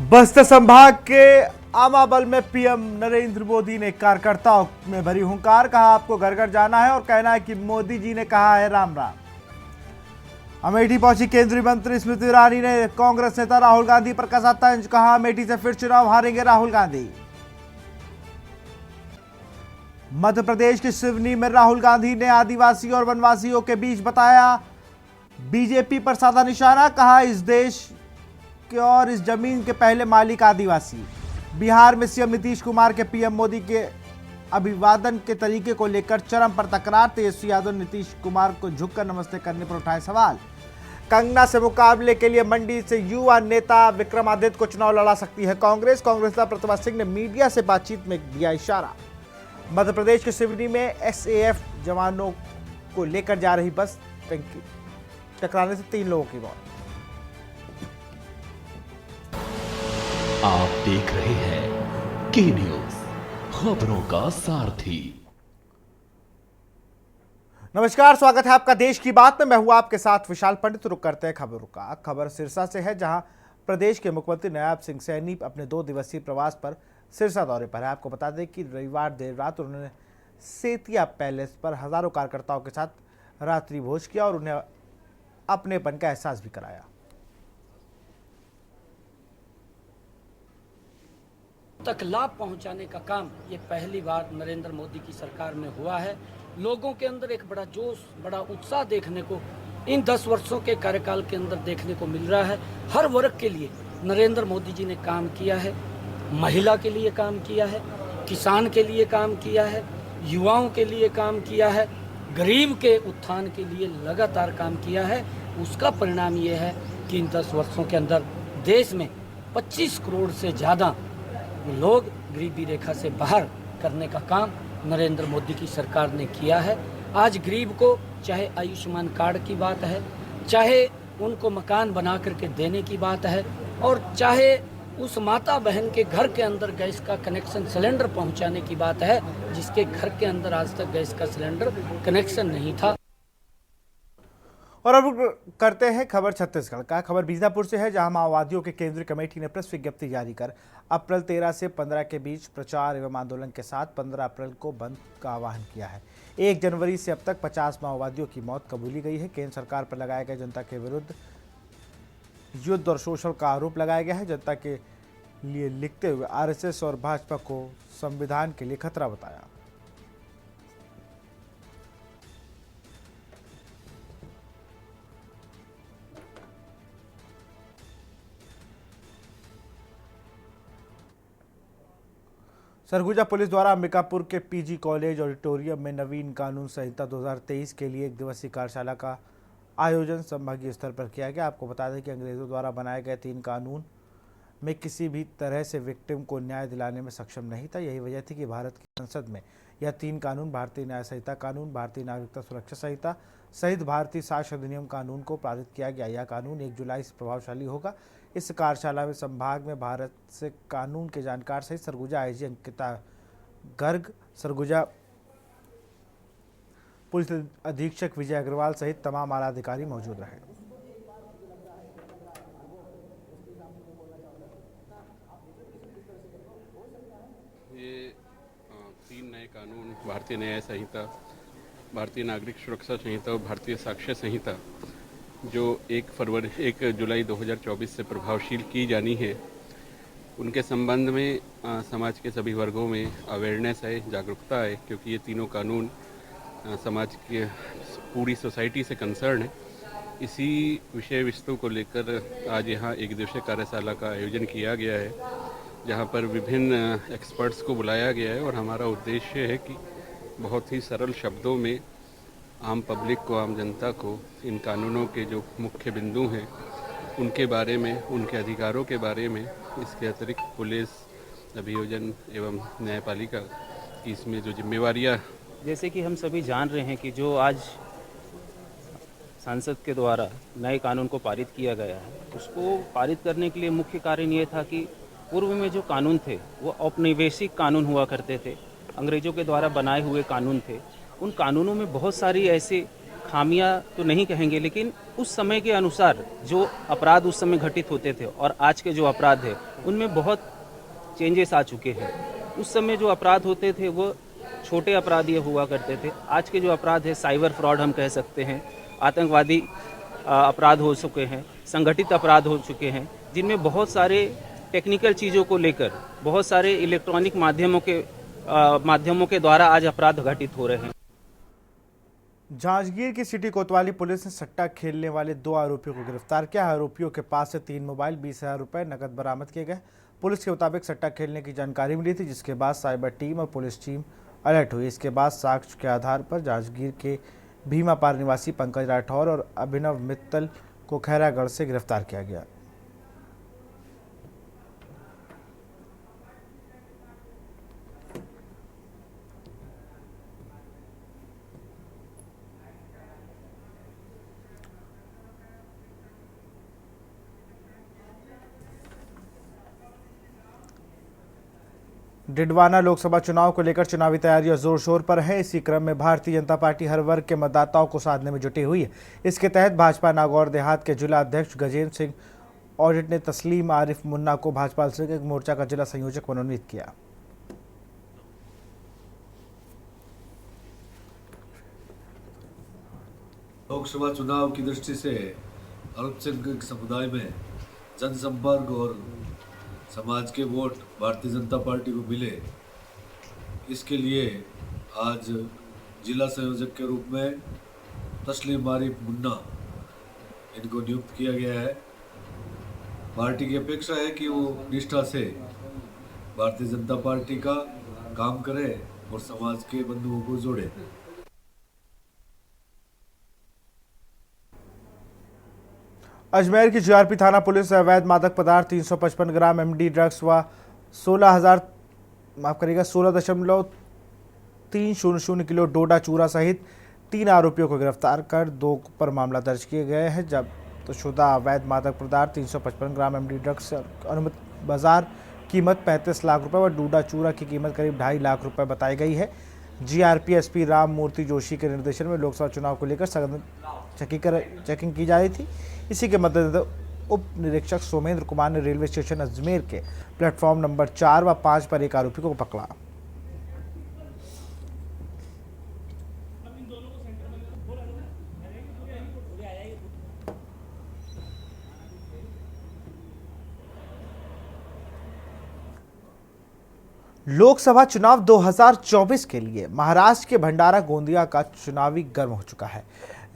बस्तर संभाग के आमाबल में पीएम नरेंद्र मोदी ने कार्यकर्ताओं में भरी हुंकार, कहा आपको घर घर जाना है और कहना है कि मोदी जी ने कहा है राम राम। अमेठी पहुंची केंद्रीय मंत्री स्मृति ईरानी ने कांग्रेस नेता राहुल गांधी पर कसा तंज, कहा अमेठी से फिर चुनाव हारेंगे राहुल गांधी। मध्य प्रदेश की सिवनी में राहुल गांधी ने आदिवासी और वनवासियों के बीच बताया बीजेपी पर साधा निशाना, कहा इस देश के और इस जमीन के पहले मालिक आदिवासी। बिहार में सीएम नीतीश कुमार के पीएम मोदी के अभिवादन के तरीके को लेकर चरम पर तकरार, तेजस्वी यादव ने नीतीश कुमार को झुककर नमस्ते करने पर उठाए सवाल। कंगना से मुकाबले के लिए मंडी से युवा नेता विक्रमादित्य को चुनाव लड़ा सकती है कांग्रेस नेता प्रतिभा सिंह ने मीडिया से बातचीत में दिया इशारा। मध्य प्रदेश के सिवनी में एसएएफ जवानों को लेकर जा रही बस टकराने से 3 लोगों की मौत। आप देख रहे हैं के न्यूज, खबरों का सारथी। नमस्कार, स्वागत है आपका देश की बात में। मैं हूं आपके साथ विशाल पंडित। रुक करते हैं खबरों का। खबर सिरसा से है, जहां प्रदेश के मुख्यमंत्री नायब सिंह सैनी अपने 2 दिवसीय प्रवास पर सिरसा दौरे पर है। आपको बता दें कि रविवार देर रात उन्होंने सेतिया पैलेस पर हजारों कार्यकर्ताओं के साथ रात्रि भोज किया और उन्हें अपनेपन का एहसास भी कराया। तक लाभ पहुंचाने का काम ये पहली बार नरेंद्र मोदी की सरकार में हुआ है। लोगों के अंदर एक बड़ा जोश, बड़ा उत्साह देखने को इन 10 वर्षों के कार्यकाल के अंदर देखने को मिल रहा है। हर वर्ग के लिए नरेंद्र मोदी जी ने काम किया है। महिला के लिए काम किया है, किसान के लिए काम किया है, युवाओं के लिए काम किया है, गरीब के उत्थान के लिए लगातार काम किया है। उसका परिणाम ये है कि इन 10 वर्षों के अंदर देश में 25 करोड़ से ज़्यादा लोग गरीबी रेखा से बाहर करने का काम नरेंद्र मोदी की सरकार ने किया है। आज गरीब को चाहे आयुष्मान कार्ड की बात है, चाहे उनको मकान बना करके देने की बात है, और चाहे उस माता बहन के घर के अंदर गैस का कनेक्शन सिलेंडर पहुंचाने की बात है, जिसके घर के अंदर आज तक गैस का सिलेंडर कनेक्शन नहीं था। और अब करते हैं खबर छत्तीसगढ़ का। खबर बीजापुर से है, जहां माओवादियों के केंद्रीय कमेटी ने प्रेस विज्ञप्ति जारी कर अप्रैल 13 से 15 के बीच प्रचार एवं आंदोलन के साथ 15 अप्रैल को बंद का आह्वान किया है। 1 जनवरी से अब तक 50 माओवादियों की मौत कबूली गई है। केंद्र सरकार पर लगाए गए जनता के विरुद्ध युद्ध और शोषण का आरोप लगाया गया है। जनता के लिए लिखते हुए आरएसएस और भाजपा को संविधान के लिए खतरा बताया। सरगुजा पुलिस द्वारा अंबिकापुर के पीजी कॉलेज ऑडिटोरियम में नवीन कानून संहिता 2023 के लिए 1 दिवसीय कार्यशाला का आयोजन संभागीय स्तर पर किया गया। आपको बता दें कि अंग्रेजों द्वारा बनाए गए 3 कानून में किसी भी तरह से विक्टिम को न्याय दिलाने में सक्षम नहीं था। यही वजह थी कि भारत की संसद में यह 3 कानून, भारतीय न्याय संहिता कानून, भारतीय नागरिकता सुरक्षा संहिता सहित भारतीय साक्ष्य अधिनियम कानून को पारित किया गया। यह कानून 1 जुलाई से प्रभावशाली होगा। इस कार्यशाला में संभाग में भारत से कानून के जानकार सहित सरगुजा आईजी अंकिता गर्ग, सरगुजा पुलिस अधीक्षक विजय अग्रवाल सहित तमाम आला अधिकारी मौजूद रहे। ये 3 नए कानून, भारतीय न्याय संहिता, भारतीय नागरिक सुरक्षा संहिता और भारतीय साक्ष्य संहिता, जो 1 जुलाई 2024 से प्रभावशील की जानी है, उनके संबंध में समाज के सभी वर्गों में अवेयरनेस है, जागरूकता है, क्योंकि ये तीनों कानून समाज के पूरी सोसाइटी से कंसर्न है। इसी विषय वस्तु को लेकर आज यहाँ 1 दिवसीय कार्यशाला का आयोजन किया गया है, जहाँ पर विभिन्न एक्सपर्ट्स को बुलाया गया है। और हमारा उद्देश्य है कि बहुत ही सरल शब्दों में आम पब्लिक को, आम जनता को इन कानूनों के जो मुख्य बिंदु हैं उनके बारे में, उनके अधिकारों के बारे में, इसके अतिरिक्त पुलिस, अभियोजन एवं न्यायपालिका की इसमें जो जिम्मेवारियां, जैसे कि हम सभी जान रहे हैं कि जो आज संसद के द्वारा नए कानून को पारित किया गया है, उसको पारित करने के लिए मुख्य कारण ये था कि पूर्व में जो कानून थे वो औपनिवेशिक कानून हुआ करते थे, अंग्रेज़ों के द्वारा बनाए हुए कानून थे। उन कानूनों में बहुत सारी ऐसे खामियां तो नहीं कहेंगे, लेकिन उस समय के अनुसार जो अपराध उस समय घटित होते थे और आज के जो अपराध है उनमें बहुत चेंजेस आ चुके हैं। उस समय जो अपराध होते थे वो छोटे अपराध ये हुआ करते थे। आज के जो अपराध है साइबर फ्रॉड हम कह सकते हैं, आतंकवादी अपराध हो चुके हैं, संगठित अपराध हो चुके हैं, जिनमें बहुत सारे टेक्निकल चीज़ों को लेकर बहुत सारे इलेक्ट्रॉनिक माध्यमों के द्वारा आज अपराध घटित हो रहे हैं। जांजगीर की सिटी कोतवाली पुलिस ने सट्टा खेलने वाले 2 आरोपियों को गिरफ्तार किया। आरोपियों के पास से 3 मोबाइल, 20,000 रुपए नकद बरामद किए गए। पुलिस के मुताबिक सट्टा खेलने की जानकारी मिली थी, जिसके बाद साइबर टीम और पुलिस टीम अलर्ट हुई। इसके बाद साक्ष्य के आधार पर जांजगीर के भीमापार निवासी पंकज राठौर और अभिनव मित्तल को खैरागढ़ से गिरफ्तार किया गया। डिडवाना लोकसभा चुनाव को लेकर चुनावी तैयारियां जोर शोर पर है। इसी क्रम में भारतीय जनता पार्टी हर वर्ग के मतदाताओं को साधने में जुटी हुई है। इसके तहत भाजपा नागौर देहात के जिला अध्यक्ष गजेंद्र सिंह ऑडिट ने तस्लीम आरिफ मुन्ना को भाजपा से मोर्चा का जिला संयोजक मनोनीत किया। लोकसभा चुनाव की दृष्टि से अल्पसंख्यक समुदाय में जनसंपर्क और समाज के वोट भारतीय जनता पार्टी को मिले, इसके लिए आज जिला संयोजक के रूप में तस्लीम आरिफ मुन्ना इनको नियुक्त किया गया है। पार्टी की अपेक्षा है कि वो निष्ठा से भारतीय जनता पार्टी का काम करे और समाज के बंधुओं को जोड़े। अजमेर की जीआरपी थाना पुलिस अवैध मादक पदार्थ 355 ग्राम एमडी ड्रग्स व 16.300 किलो डोडा चूरा सहित 3 आरोपियों को गिरफ्तार कर 2 पर मामला दर्ज किए गए हैं। जब्तशुदा अवैध मादक पदार्थ 355 ग्राम एमडी ड्रग्स अनुमत बाजार कीमत 35 लाख रुपए व डोडा चूरा की कीमत करीब 2.5 लाख रुपए बताई गई है। जीआरपी एसपी राम मूर्ति जोशी के निर्देशन में लोकसभा चुनाव को लेकर सघन चेकिंग की जा रही थी। इसी के मद्देनजर उप निरीक्षक सोमेंद्र कुमार ने रेलवे स्टेशन अजमेर के प्लेटफॉर्म नंबर 4 व 5 पर एक आरोपी को पकड़ा। लोकसभा चुनाव 2024 के लिए महाराष्ट्र के भंडारा गोंदिया का चुनावी गर्म हो चुका है।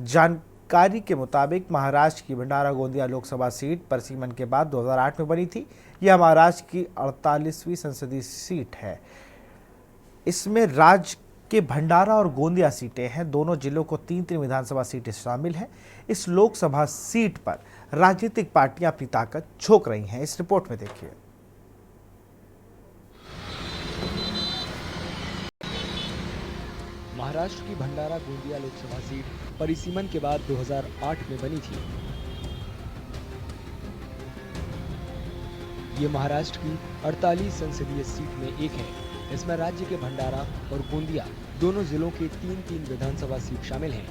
जानकारी के मुताबिक महाराष्ट्र की भंडारा गोंदिया लोकसभा सीट परसीमन के बाद 2008 में बनी थी। यह महाराष्ट्र की 48वीं संसदीय सीट है। इसमें राज्य के भंडारा और गोंदिया सीटें हैं। दोनों जिलों को 3-3 विधानसभा सीटें शामिल हैं। इस लोकसभा सीट पर राजनीतिक पार्टियां अपनी ताकत झोंक रही हैं। इस रिपोर्ट में देखिए। महाराष्ट्र की भंडारा गोंदिया लोकसभा सीट परिसीमन के बाद 2008 में बनी थी। ये महाराष्ट्र की 48 संसदीय सीट में एक है। इसमें राज्य के भंडारा और गोंदिया दोनों जिलों के 3-3 विधानसभा सीट शामिल हैं।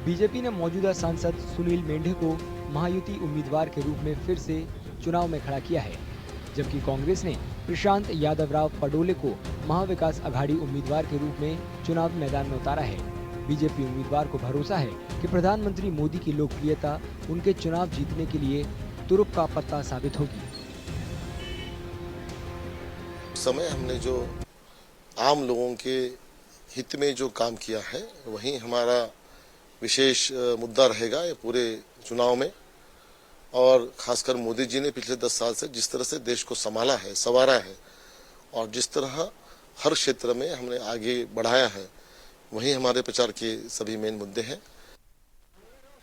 बीजेपी ने मौजूदा सांसद सुनील मेंढे को महायुति उम्मीदवार के रूप में फिर से चुनाव में खड़ा किया है, जबकि कांग्रेस ने प्रशांत यादवराव पडोले को महाविकास अघाड़ी उम्मीदवार के रूप में चुनाव मैदान में उतारा है। बीजेपी उम्मीदवार को भरोसा है कि प्रधानमंत्री मोदी की लोकप्रियता उनके चुनाव जीतने के लिए तुरुप का पत्ता साबित होगी। समय हमने जो आम लोगों के हित में जो काम किया है वही हमारा विशेष मुद्दा रहेगा ये पूरे चुनाव में। और खासकर मोदी जी ने पिछले 10 साल से जिस तरह से देश को संभाला है, संवारा है और जिस तरह हर क्षेत्र में हमने आगे बढ़ाया है, वही हमारे प्रचार के सभी मेन मुद्दे हैं।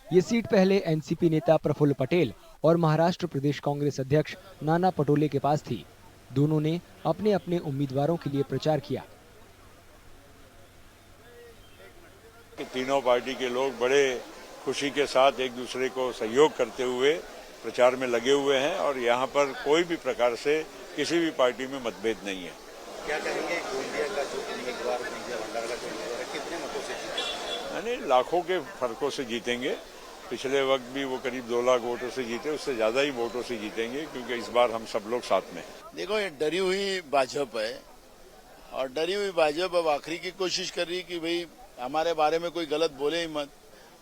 ये सीट पहले एनसीपी नेता प्रफुल्ल पटेल और महाराष्ट्र प्रदेश कांग्रेस अध्यक्ष नाना पटोले के पास थी। दोनों ने अपने अपने उम्मीदवारों के लिए प्रचार किया। तीनों पार्टी के लोग बड़े खुशी के साथ एक दूसरे को सहयोग करते हुए प्रचार में लगे हुए हैं और यहाँ पर कोई भी प्रकार से किसी भी पार्टी में मतभेद नहीं है। क्या कहेंगे गोंदिया का जो उम्मीदवार गोंदिया भंडारा का करेंगे, कितने मतों से जीतेंगे? यानी लाखों के फर्कों से जीतेंगे। पिछले वक्त भी वो करीब 2 लाख वोटों से जीते, उससे ज़्यादा ही वोटों से जीतेंगे, क्योंकि इस बार हम सब लोग साथ में हैं। देखो, ये डरी हुई भाजपा है और डरी हुई भाजपा अब आखिरी की कोशिश कर रही है कि भाई हमारे बारे में कोई गलत बोले ही मत।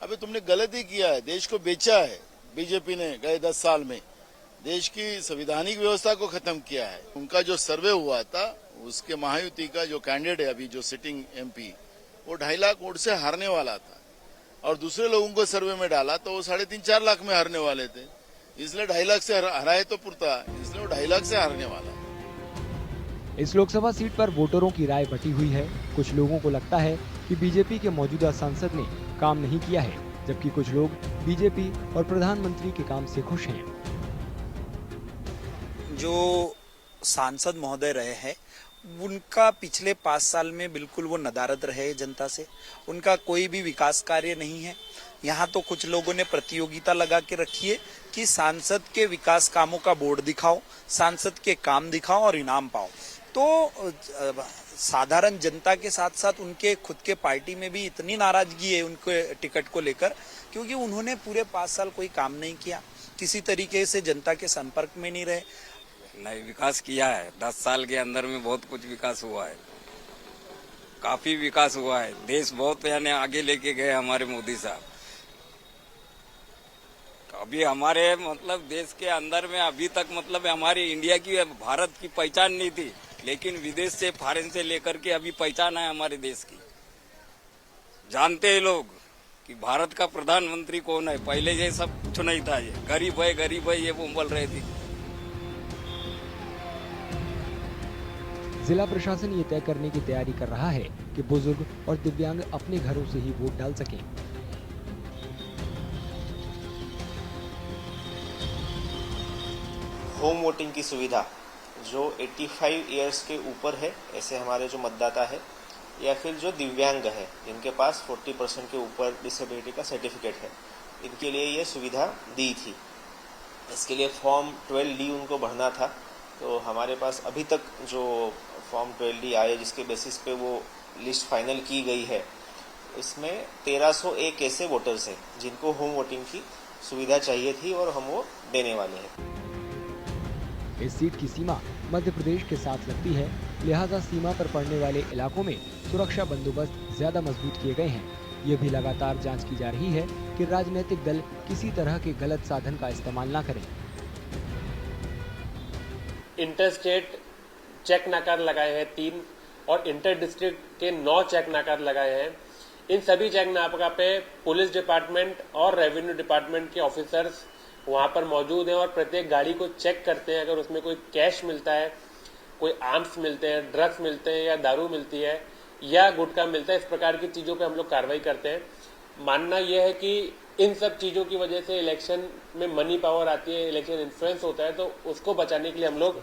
अबे तुमने गलत ही किया है, देश को बेचा है बीजेपी ने गए 10 साल में, देश की संवैधानिक व्यवस्था को खत्म किया है। उनका जो सर्वे हुआ था, उसके महायुति का जो कैंडिडेट है अभी जो सिटिंग एमपी, वो 2.5 लाख वोट से हारने वाला था और दूसरे लोगों को सर्वे में डाला तो वो 3.5-4 लाख में हारने वाले थे। इसलिए 2.5 लाख से हराए तो पुरता, इसलिए वो 2.5 लाख से हारने वाला है। इस लोकसभा सीट पर वोटरों की राय बटी हुई है। कुछ लोगों को लगता है कि बीजेपी के मौजूदा सांसद ने काम नहीं किया है, जबकि कुछ लोग बीजेपी और प्रधानमंत्री के काम से खुश हैं। जो सांसद महोदय रहे हैं, उनका पिछले 5 साल में बिल्कुल वो नदारद रहे जनता से, उनका कोई भी विकास कार्य नहीं है। यहाँ तो कुछ लोगों ने प्रतियोगिता लगा के रखी है कि सांसद के विकास कामों का बोर्ड दिखाओ, सांसद के काम दिखाओ और इनाम पाओ। तो साधारण जनता के साथ साथ उनके खुद के पार्टी में भी इतनी नाराजगी है उनके टिकट को लेकर, क्योंकि उन्होंने पूरे 5 साल कोई काम नहीं किया, किसी तरीके से जनता के संपर्क में नहीं रहे। नहीं, विकास किया है। 10 साल के अंदर में बहुत कुछ विकास हुआ है, काफी विकास हुआ है। देश बहुत यानी आगे लेके गए हमारे मोदी साहब। अभी हमारे मतलब देश के अंदर में अभी तक मतलब हमारे इंडिया की भारत की पहचान नहीं थी, लेकिन विदेश से फॉरेन से लेकर के अभी पहचान है हमारे देश की। जानते हैं लोग कि भारत का प्रधानमंत्री कौन है। पहले ये सब कुछ नहीं था, ये गरीब है ये वो बोल रहे थे। जिला प्रशासन ये तय करने की तैयारी कर रहा है कि बुजुर्ग और दिव्यांग अपने घरों से ही वोट डाल सकें। होम वोटिंग की सुविधा जो 85 इयर्स के ऊपर है, ऐसे हमारे जो मतदाता है, या फिर जो दिव्यांग है जिनके पास 40% के ऊपर डिसेबिलिटी का सर्टिफिकेट है, इनके लिए ये सुविधा दी थी। इसके लिए फॉर्म 12D उनको भरना था। तो हमारे पास अभी तक जो फॉर्म 12D आए, जिसके बेसिस पे वो लिस्ट फाइनल की गई है, इसमें 1301 ऐसे वोटर्स हैं जिनको होम वोटिंग की सुविधा चाहिए थी और हम वो देने वाले हैं। इस सीट की सीमा मध्य प्रदेश के साथ लगती है, लिहाजा सीमा पर पड़ने वाले इलाकों में सुरक्षा बंदोबस्त ज्यादा मजबूत किए गए हैं। ये भी लगातार जांच की जा रही है कि राजनीतिक दल किसी तरह के गलत साधन का इस्तेमाल न करें। इंटर स्टेट चेक नाकार लगाए हैं 3 और इंटर डिस्ट्रिक्ट के 9 चेक नाकार लगाए हैं। इन सभी चेक नाका पे पुलिस डिपार्टमेंट और रेवेन्यू डिपार्टमेंट के ऑफिसर्स वहां पर मौजूद हैं और प्रत्येक गाड़ी को चेक करते हैं। अगर उसमें कोई कैश मिलता है, कोई आर्म्स मिलते हैं, ड्रग्स मिलते हैं या दारू मिलती है या गुटखा मिलता है, इस प्रकार की चीज़ों पे हम लोग कार्रवाई करते हैं। मानना यह है कि इन सब चीज़ों की वजह से इलेक्शन में मनी पावर आती है, इलेक्शन इन्फ्लुएंस होता है, तो उसको बचाने के लिए हम लोग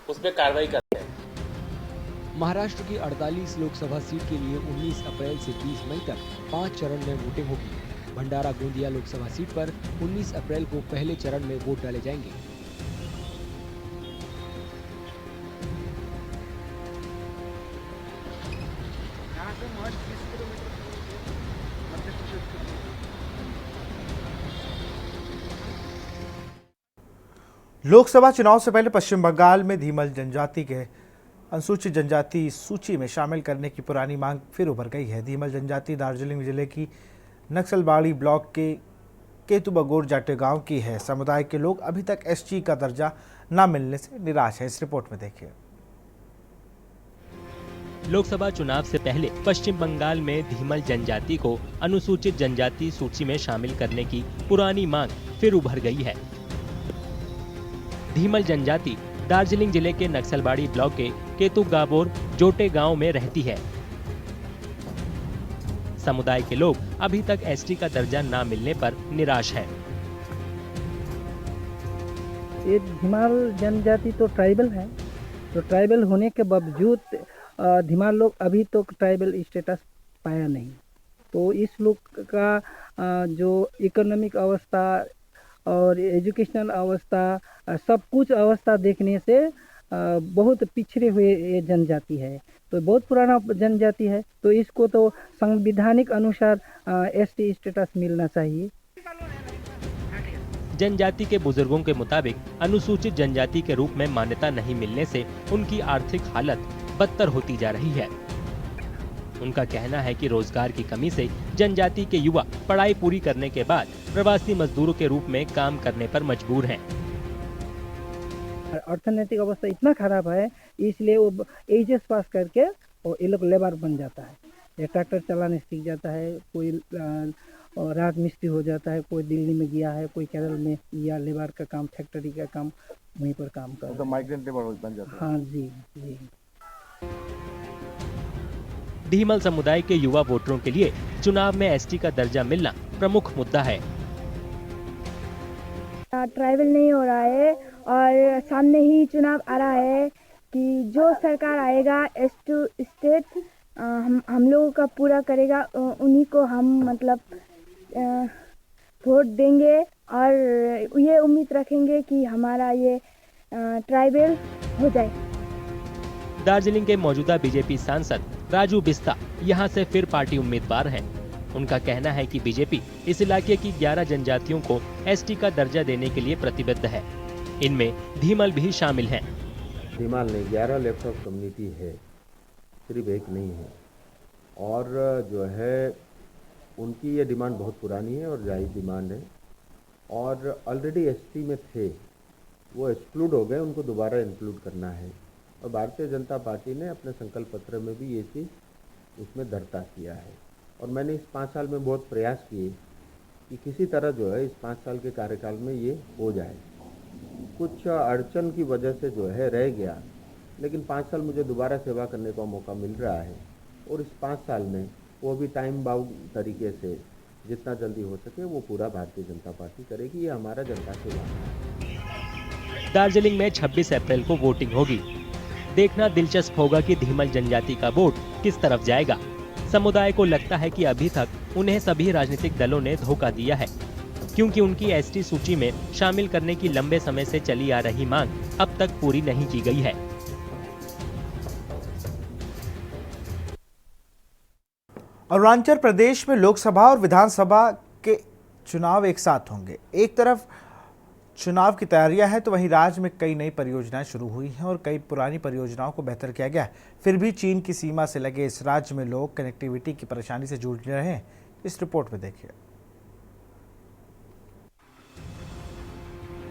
उस पर कार्रवाई करते हैं। महाराष्ट्र की 48 लोकसभा सीट के लिए 19 अप्रैल से 20 मई तक 5 चरण में वोटिंग होगी। भंडारा गोंदिया लोकसभा सीट पर 19 अप्रैल को पहले चरण में वोट डाले जाएंगे। लोकसभा चुनाव से पहले पश्चिम बंगाल में धीमल जनजाति के अनुसूचित जनजाति सूची में शामिल करने की पुरानी मांग फिर उभर गई है। धीमल जनजाति दार्जिलिंग जिले की नक्सलबाड़ी ब्लॉक के केतुबगोर जाटे गांव की है। समुदाय के लोग अभी तक एसटी का दर्जा न मिलने से निराश है। इस रिपोर्ट में देखिए। लोकसभा चुनाव से पहले पश्चिम बंगाल में धीमल जनजाति को अनुसूचित जनजाति सूची में शामिल करने की पुरानी मांग फिर उभर गई है। धीमल जनजाति दार्जिलिंग जिले के नक्सलबाड़ी ब्लॉक के केतुगाबोर जोटे गांव में रहती है। समुदाय के लोग अभी तक एसटी का दर्जा ना मिलने पर निराश है। ये धीमाल जनजाति तो ट्राइबल है, तो ट्राइबल होने के बावजूद धीमाल लोग अभी तो ट्राइबल स्टेटस पाया नहीं। तो इस लोग का जो इकोनॉमिक अवस्था और एजुकेशनल अवस्था, सब कुछ अवस्था देखने से बहुत पिछड़े हुए ये जनजाति है, तो बहुत पुराना जनजाति है, तो इसको तो संवैधानिक अनुसार एसटी स्टेटस मिलना चाहिए। जनजाति के बुजुर्गों के मुताबिक अनुसूचित जनजाति के रूप में मान्यता नहीं मिलने से उनकी आर्थिक हालत बदतर होती जा रही है। उनका कहना है कि रोजगार की कमी से जनजाति के युवा पढ़ाई पूरी करने के बाद प्रवासी मजदूरों के रूप में काम करने पर मजबूर हैं। अर्थनैतिक अवस्था इतना खराब है, इसलिए वो एचएस पास करके वो ये लोग लेबर बन जाता है, ये ट्रैक्टर चलाने सीख जाता है, कोई राज मिस्त्री हो जाता है, कोई दिल्ली में गया है, कोई केरल में या लेबर का काम, फैक्ट्री का काम, वहीं पर काम कर, तो माइग्रेंट लेबर बन जाता है। हाँ जी जी। धीमल समुदाय के युवा वोटरों के लिए चुनाव में एसटी का दर्जा मिलना प्रमुख मुद्दा है। ट्राइबल नहीं हो रहा है और सामने ही चुनाव आ रहा है कि जो सरकार आएगा एस टू स्टेट हम लोगों का पूरा करेगा, उन्हीं को हम मतलब वोट देंगे और ये उम्मीद रखेंगे कि हमारा ये ट्राइबल हो जाए। दार्जिलिंग के मौजूदा बीजेपी सांसद राजू बिस्ता यहां से फिर पार्टी उम्मीदवार हैं। उनका कहना है कि बीजेपी इस इलाके की 11 जनजातियों को एसटी का दर्जा देने के लिए प्रतिबद्ध है। इनमें धीमल भी शामिल हैं। धीमल नहीं, 11 लेफ्ट ऑफ कम्युनिटी है, सिर्फ एक नहीं है। और जो है उनकी ये डिमांड बहुत पुरानी है और जायज़ डिमांड है, और ऑलरेडी एसटी में थे, वो एक्सक्लूड हो गए, उनको दोबारा इंक्लूड करना है। और भारतीय जनता पार्टी ने अपने संकल्प पत्र में भी ये चीज़ उसमें दर्ता किया है। और मैंने इस 5 साल में बहुत प्रयास किए कि किसी तरह जो है इस 5 साल के कार्यकाल में ये हो जाए। कुछ अड़चन की वजह से जो है रह गया, लेकिन 5 साल मुझे दोबारा सेवा करने का मौका मिल रहा है, और इस 5 साल में वो भी टाइम बाउंड तरीके से जितना जल्दी हो सके वो पूरा भारतीय जनता पार्टी करेगी। ये हमारा जनता से वादा है। दार्जिलिंग में 26 अप्रैल को वोटिंग होगी। देखना दिलचस्प होगा कि धीमल जनजाति का वोट किस तरफ जाएगा। समुदाय को लगता है कि अभी तक उन्हें सभी राजनीतिक दलों ने धोखा दिया है, क्योंकि उनकी एसटी सूची में शामिल करने की लंबे समय से चली आ रही मांग अब तक पूरी नहीं की गई है। अरुणाचल प्रदेश में लोकसभा और विधानसभा के चुनाव एक साथ होंगे। एक तरफ चुनाव की तैयारियां हैं, तो वहीं राज्य में कई नई परियोजनाएं शुरू हुई हैं और कई पुरानी परियोजनाओं को बेहतर किया गया है। फिर भी चीन की सीमा से लगे इस राज्य में लोग कनेक्टिविटी की परेशानी से जूझ रहे हैं। इस रिपोर्ट में देखिए।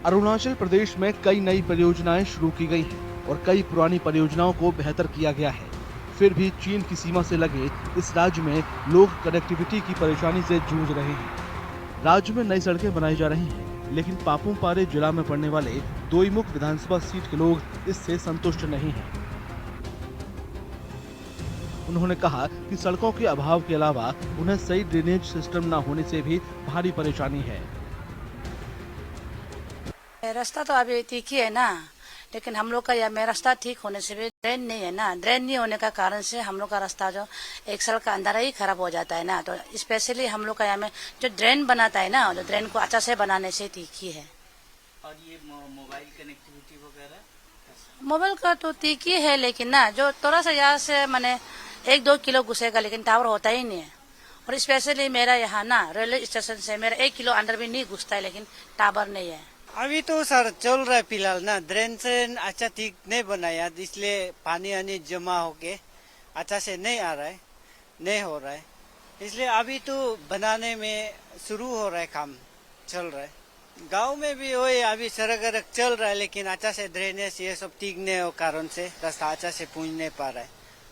अरुणाचल प्रदेश में कई नई परियोजनाएं शुरू की गई हैं और कई पुरानी परियोजनाओं को बेहतर किया गया है। फिर भी चीन की सीमा से लगे इस राज्य में लोग कनेक्टिविटी की परेशानी से जूझ रहे हैं। राज्य में नई सड़कें बनाई जा रही हैं, लेकिन पापुमपारे जिला में पड़ने वाले दोईमुख विधानसभा सीट के लोग इससे संतुष्ट नहीं हैं। उन्होंने कहा कि सड़कों के अभाव के अलावा उन्हें सही ड्रेनेज सिस्टम न होने से भी भारी परेशानी है। रास्ता तो अभी ठीक ही है ना, लेकिन हम लोग का यह में रास्ता ठीक होने से भी ड्रेन नहीं है ना। ड्रेन नहीं होने का कारण से हम लोग का रास्ता जो एक साल का अंदर ही खराब हो जाता है ना। तो स्पेशली हम लोग का यहाँ में जो ड्रेन बनाता है ना, जो ड्रेन को अच्छा से बनाने से ठीक ही है। और ये मोबाइल कनेक्टिविटी वगैरह, मोबाइल का तो ठीक ही है, लेकिन ना जो थोड़ा सा यहाँ से मैंने 1-2 किलो घुसेगा, लेकिन टावर होता ही नहीं है। और स्पेशली मेरा यहाँ ना रेलवे स्टेशन से मेरा 1 किलो अंदर भी नहीं घुसता है, लेकिन टावर नहीं है। अभी तो सर चल रहा है फिलहाल ना, ड्रेन से अच्छा ठीक नहीं बनाया, इसलिए पानी आनी जमा होके अच्छा से नहीं आ रहा है, नहीं हो रहा है। इसलिए अभी तो बनाने में शुरू हो रहा है, काम चल रहा है। गांव में भी वही अभी सड़क चल रहा है, लेकिन अच्छा से ड्रेनेज ये सब ठीक नहीं हो कारण से रास्ता अच्छा से पहुंच नहीं पा रहा है,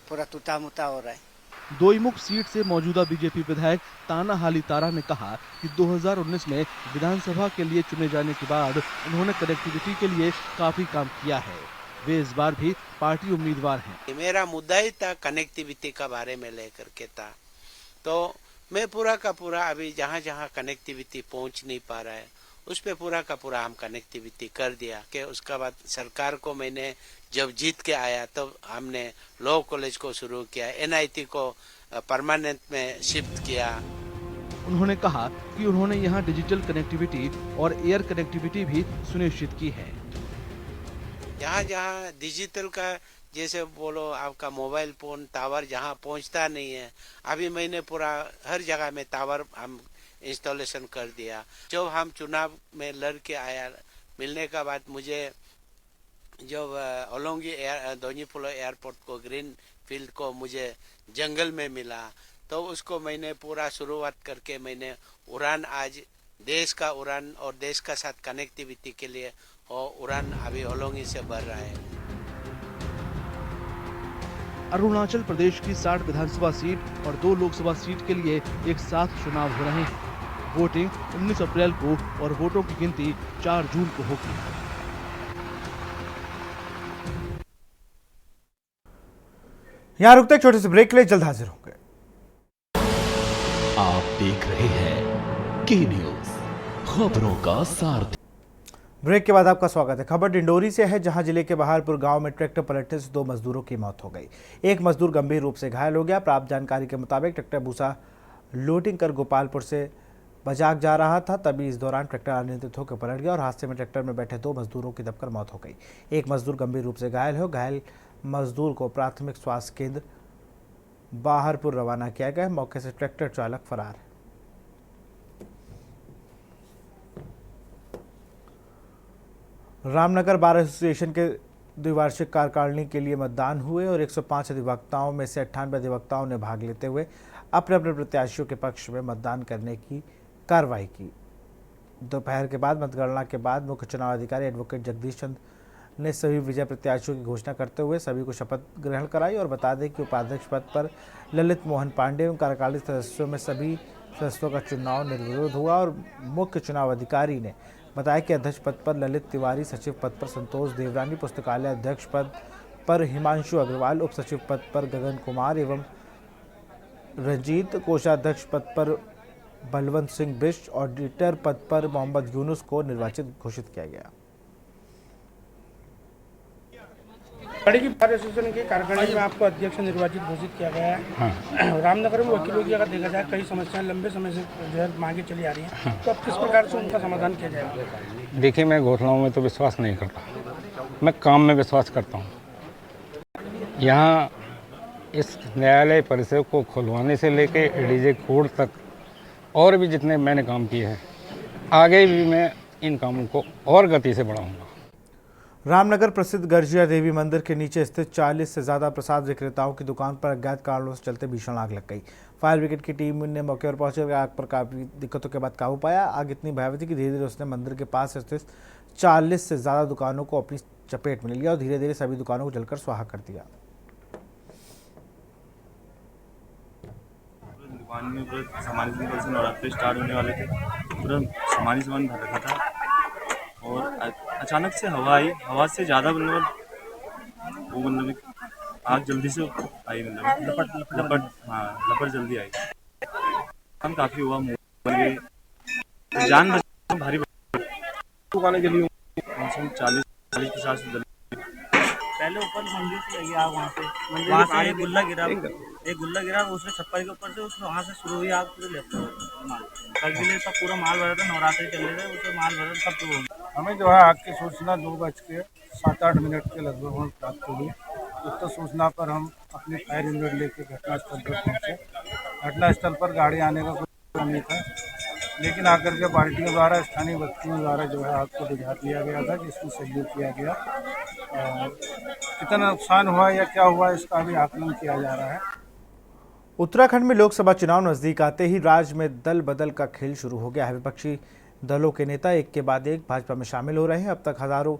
पूरा टूटा मुटा हो रहा है। दोईमुख सीट से मौजूदा बीजेपी विधायक ताना हाली तारा ने कहा कि 2019 में विधानसभा के लिए चुने जाने के बाद उन्होंने कनेक्टिविटी के लिए काफी काम किया है। वे इस बार भी पार्टी उम्मीदवार हैं। मेरा मुद्दा ही था कनेक्टिविटी का बारे में लेकर के था, तो मैं पूरा का पूरा अभी जहाँ जहाँ कनेक्टिविटी पहुँच नहीं पा रहा है उस पे पूरा का पूरा हम कनेक्टिविटी कर दिया। कि उसका बाद सरकार को मैंने जब जीत के आया तब तो हमने लॉ कॉलेज को शुरू किया, NIT को परमानेंट में शिफ्ट किया। उन्होंने कहा कि उन्होंने यहाँ डिजिटल कनेक्टिविटी और एयर कनेक्टिविटी भी सुनिश्चित की है। जहाँ जहाँ डिजिटल का जैसे बोलो आपका मोबाइल फोन टावर जहाँ पहुँचता नहीं है, अभी मैंने पूरा हर जगह में टावर हम इंस्टॉलेशन कर दिया। जब हम चुनाव में लड़ के आया, मिलने का बाद मुझे जब ओलोंगी दोनीपोलो एयरपोर्ट को ग्रीन फील्ड को मुझे जंगल में मिला, तो उसको मैंने पूरा शुरुआत करके मैंने उड़ान आज देश का उड़ान और देश का साथ कनेक्टिविटी के लिए और उड़ान अभी ओलोंगी से बढ़ रहा है। अरुणाचल प्रदेश की 60 विधानसभा सीट और 2 लोकसभा सीट के लिए एक साथ चुनाव हो रहे हैं। वोटिंग 19 अप्रैल को और वोटों की गिनती 4 जून को होगी। यहां रुकते एक छोटे से ब्रेक के लिए, जल्द हाजिर होंगे। आप देख रहे हैं के न्यूज, खबरों का सारथी। ब्रेक के बाद आपका स्वागत है। खबर डिंडोरी से है, जहां जिले के बहारपुर गांव में ट्रैक्टर पलटने से 2 मजदूरों की मौत हो गई। एक मजदूर गंभीर रूप से घायल हो गया। प्राप्त जानकारी के मुताबिक ट्रैक्टर भूसा लोडिंग कर गोपालपुर से बजाग जा रहा था, तभी इस दौरान ट्रैक्टर अनियंत्रित होकर पलट गया और हादसे में ट्रैक्टर में बैठे 2 मजदूरों की दबकर मौत हो गई। एक मजदूर गंभीर रूप से घायल हो। घायल मजदूर को प्राथमिक स्वास्थ्य केंद्र बहारपुर रवाना किया गया। मौके से ट्रैक्टर चालक फरार है। रामनगर बार एसोसिएशन के द्विवार्षिक कार्यकारिणी के लिए मतदान हुए और 105 अधिवक्ताओं में से 98 अधिवक्ताओं ने भाग लेते हुए अपने अपने प्रत्याशियों के पक्ष में मतदान करने की कार्रवाई की। दोपहर के बाद मतगणना के बाद मुख्य चुनाव अधिकारी एडवोकेट जगदीश चंद्र ने सभी विजय प्रत्याशियों की घोषणा करते हुए सभी को शपथ ग्रहण कराई और बता दें कि उपाध्यक्ष पद पर ललित मोहन पांडे एवं कार्यकारिणी सदस्यों में सभी सदस्यों का चुनाव निर्विरोध हुआ और मुख्य चुनाव अधिकारी ने बताया कि अध्यक्ष पद पर ललित तिवारी, सचिव पद पर संतोष देवरानी, पुस्तकालय अध्यक्ष पद पर हिमांशु अग्रवाल, उप सचिव पद पर गगन कुमार एवं रंजीत, कोषाध्यक्ष पद पर बलवंत सिंह बिष्ट, ऑडिटर पद पर मोहम्मद यूनुस को निर्वाचित घोषित किया गया। की बार एसोसिएशन की कार्यकारिणी में आपको अध्यक्ष निर्वाचित घोषित किया गया है। रामनगर में वकीलों की अगर देखा जाए कई समस्याएं लंबे समय से जो है मांगे चली आ रही हैं, तो अब किस प्रकार से उनका समाधान किया जाएगा? देखिए, मैं घोषणाओं में तो विश्वास नहीं करता, मैं काम में विश्वास करता हूँ। यहाँ इस न्यायालय परिसर को खुलवाने से लेके डीजे कोर्ट तक और भी जितने मैंने काम किए हैं, आगे भी मैं इन कामों को और गति से बढ़ाऊँगा। रामनगर प्रसिद्ध गर्जिया देवी मंदिर के नीचे स्थित 40 से ज्यादा प्रसाद विक्रेताओं की दुकान पर अज्ञात कारणों से चलते भीषण आग लग गई। फायर ब्रिगेड की टीम ने मौके पर पहुंचकर आग पर काफी दिक्कतों के बाद काबू पाया। आग इतनी भयावह थी कि धीरे धीरे उसने मंदिर के पास स्थित 40 से ज्यादा दुकानों को अपनी चपेट में ले लिया और धीरे धीरे सभी दुकानों को जलकर स्वाहा कर दिया। दुकान में पूरा सामान से नवरात्रि स्टार्ट होने वाले थे, पूरा सामान भर रखा था और अचानक से हवा आई। हवा से ज़्यादा मतलब आग जल्दी से आई, मतलब लपट जल्दी आई। हम काफ़ी हुआ, बन गई, जान बच भारी दुकानें जली हुई, 40-50 जली। पहले ऊपर मंदिर से लगी आग, वहाँ से एक गुल्ला गिरा तो उसने छप्पर के ऊपर से उसमें वहाँ से शुरू हुई आग पूरे लेफ्ट कल के लिए सब पूरा माल भरा था, नवरात्रि चल रहे थे, उसमें माल भरा सब शुरू हो गया। हमें जो है आग की सूचना 2:07-8 के लगभग प्राप्त हुई। उक्त सूचना पर हम अपनी फायर यूनिट लेकर घटनास्थल पर पहुंचे। घटनास्थल पर गाड़ी आने का कोई नहीं था, लेकिन आकर के पार्टियों द्वारा, स्थानीय व्यक्तियों द्वारा जो है आग को बुझा दिया गया था, जिसमें सहयोग किया गया। कितना नुकसान हुआ या क्या हुआ इसका भी आकलन किया जा रहा है। उत्तराखंड में लोकसभा चुनाव नजदीक आते ही राज्य में दल बदल का खेल शुरू हो गया है। विपक्षी दलों के नेता एक के बाद एक भाजपा में शामिल हो रहे हैं। अब तक हजारों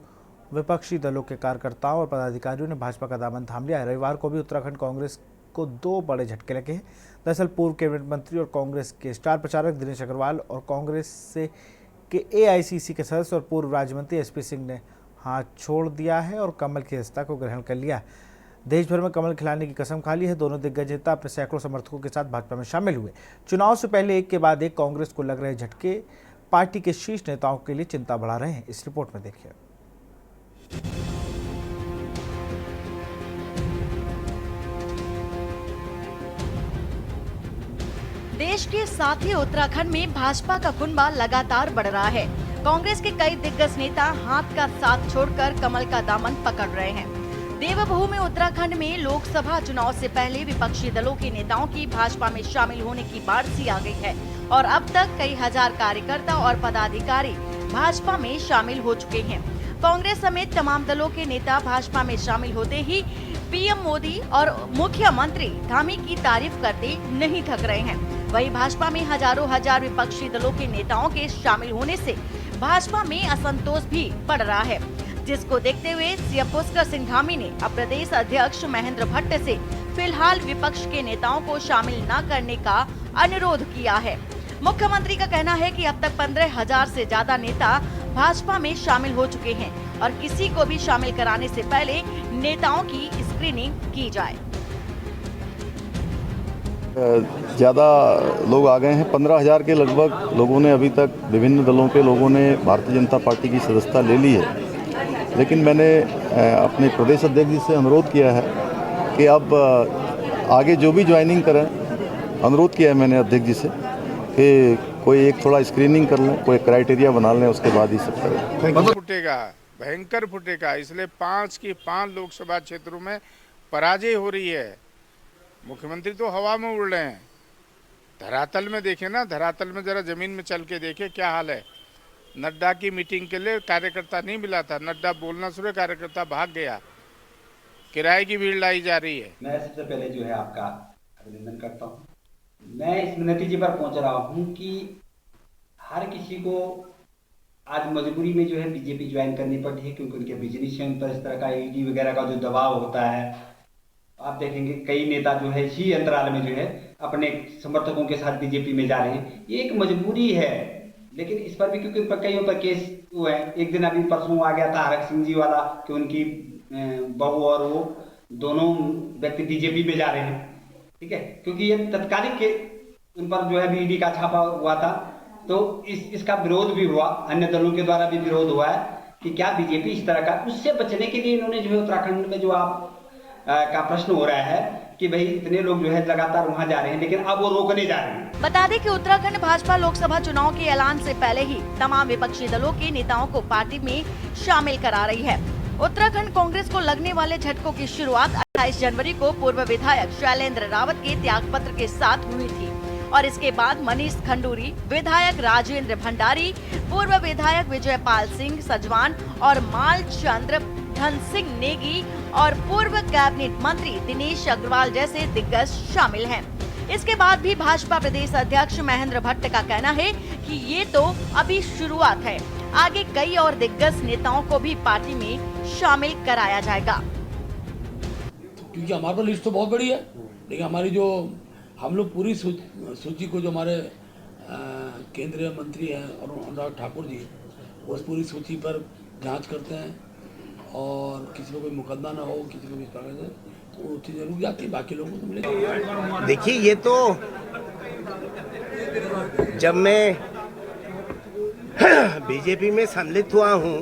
विपक्षी दलों के कार्यकर्ताओं और पदाधिकारियों ने भाजपा का दामन थाम लिया है। रविवार को भी उत्तराखंड कांग्रेस को 2 बड़े झटके लगे हैं। दरअसल पूर्व कैबिनेट मंत्री और कांग्रेस के स्टार प्रचारक दिनेश अग्रवाल और कांग्रेस से के AICC के सदस्य और पूर्व राज्य मंत्री SP सिंह ने हाथ छोड़ दिया है और कमल की सत्ता को ग्रहण कर लिया है। देश भर में कमल खिलाने की कसम खा ली है। दोनों दिग्गज नेता अपने सैकड़ों समर्थकों के साथ भाजपा में शामिल हुए। चुनाव से पहले एक के बाद एक कांग्रेस को लग रहे झटके पार्टी के शीर्ष नेताओं के लिए चिंता बढ़ा रहे हैं। इस रिपोर्ट में देखिए। देश के साथ ही उत्तराखंड में भाजपा का कुनबा लगातार बढ़ रहा है। कांग्रेस के कई दिग्गज नेता हाथ का साथ छोड़कर कमल का दामन पकड़ रहे हैं। देवभूमि उत्तराखंड में लोकसभा चुनाव से पहले विपक्षी दलों के नेताओं की भाजपा में शामिल होने की बाढ़ सी आ गई है और अब तक कई हजार कार्यकर्ता और पदाधिकारी भाजपा में शामिल हो चुके हैं। कांग्रेस समेत तमाम दलों के नेता भाजपा में शामिल होते ही पीएम मोदी और मुख्यमंत्री धामी की तारीफ करते नहीं थक रहे हैं। वहीं भाजपा में हजारों हजार विपक्षी दलों के नेताओं के शामिल होने से भाजपा में असंतोष भी बढ़ रहा है, जिसको देखते हुए सीएम पुष्कर सिंह धामी ने अब प्रदेश अध्यक्ष महेंद्र भट्ट से फिलहाल विपक्ष के नेताओं को शामिल न करने का अनुरोध किया है। मुख्यमंत्री का कहना है कि अब तक 15,000 से ज्यादा नेता भाजपा में शामिल हो चुके हैं और किसी को भी शामिल कराने से पहले नेताओं की स्क्रीनिंग की जाए। ज़्यादा लोग आ गए हैं, 15,000 के लगभग लोगों ने अभी तक विभिन्न दलों के लोगों ने भारतीय जनता पार्टी की सदस्यता ले ली है। लेकिन मैंने अपने प्रदेश अध्यक्ष जी से अनुरोध किया है कि अब आगे जो भी ज्वाइनिंग करें, अनुरोध किया है मैंने अध्यक्ष जी से कि कोई एक थोड़ा स्क्रीनिंग कर लें, कोई क्राइटेरिया बना लें, उसके बाद ही सब करें। फुटेगा, भयंकर फुटेगा। इसलिए 5 की 5 लोकसभा क्षेत्रों में पराजय हो रही है। मुख्यमंत्री तो हवा में उड़ रहे हैं। धरातल में देखें ना, धरातल में जरा जमीन में चल के देखें क्या हाल है। नड्डा की मीटिंग के लिए कार्यकर्ता नहीं मिला था, नड्डा बोलना शुरू, कार्यकर्ता भाग गया, किराए की भीड़ लाई जा रही है। मैं सबसे पहले जो है आपका अभिनंदन करता हूँ। मैं इस नतीजे पर पहुंच रहा हूँ कि हर किसी को आज मजबूरी में जो है बीजेपी ज्वाइन करनी पड़ी है, क्योंकि उनके बिजनेस पर इस तरह का ईडी वगैरह का जो दबाव होता है, आप देखेंगे कई नेता जो है इसी अंतराल में जो है अपने समर्थकों के साथ बीजेपी में जा रहे हैं। ये एक मजबूरी है, लेकिन इस पर भी क्योंकि कईयों पर केस हुए हैं। एक दिन अभी परसों आ गया था हरक सिंह जी वाला कि उनकी बहू और वो दोनों व्यक्ति बीजेपी में जा रहे हैं, ठीक है, क्योंकि ये तत्कालिक के उन पर जो है ईडी का छापा हुआ था। तो इसका विरोध भी हुआ, अन्य दलों के द्वारा भी विरोध हुआ है कि क्या बीजेपी इस तरह का। उससे बचने के लिए इन्होंने जो है उत्तराखंड में जो आप का प्रश्न हो रहा है कि भाई इतने लोग जो है लगातार वहां जा रहे हैं, लेकिन अब वो रोकने जा रहे हैं। बता दें कि उत्तराखंड भाजपा लोकसभा चुनाव के ऐलान से पहले ही तमाम विपक्षी दलों के नेताओं को पार्टी में शामिल करा रही है। उत्तराखंड कांग्रेस को लगने वाले झटकों की शुरुआत 28 जनवरी को पूर्व विधायक शैलेंद्र रावत के त्यागपत्र के साथ हुई थी और इसके बाद मनीष खंडूरी, विधायक राजेंद्र भंडारी, पूर्व विधायक विजयपाल सिंह सजवान और मालचंद्र धन सिंह नेगी और पूर्व कैबिनेट मंत्री दिनेश अग्रवाल जैसे दिग्गज शामिल हैं। इसके बाद भी भाजपा प्रदेश अध्यक्ष महेंद्र भट्ट का कहना है कि ये तो अभी शुरुआत है, आगे कई और दिग्गज नेताओं को भी पार्टी में शामिल कराया जाएगा। क्योंकि हमारे पास लिस्ट तो बहुत बड़ी है, लेकिन हमारी जो हम लोग पूरी सूची को जो हमारे केंद्रीय मंत्री हैं अनुराग ठाकुर जी, उस पूरी सूची पर जांच करते हैं और किसी को कोई मुकदमा ना हो, किसी को भी इस तरह से, तो वो चीज़ें रुक जाती है, बाकी लोगों को मिलेगी। देखिए, ये तो जब मैं बीजेपी में सम्मिलित हुआ हूँ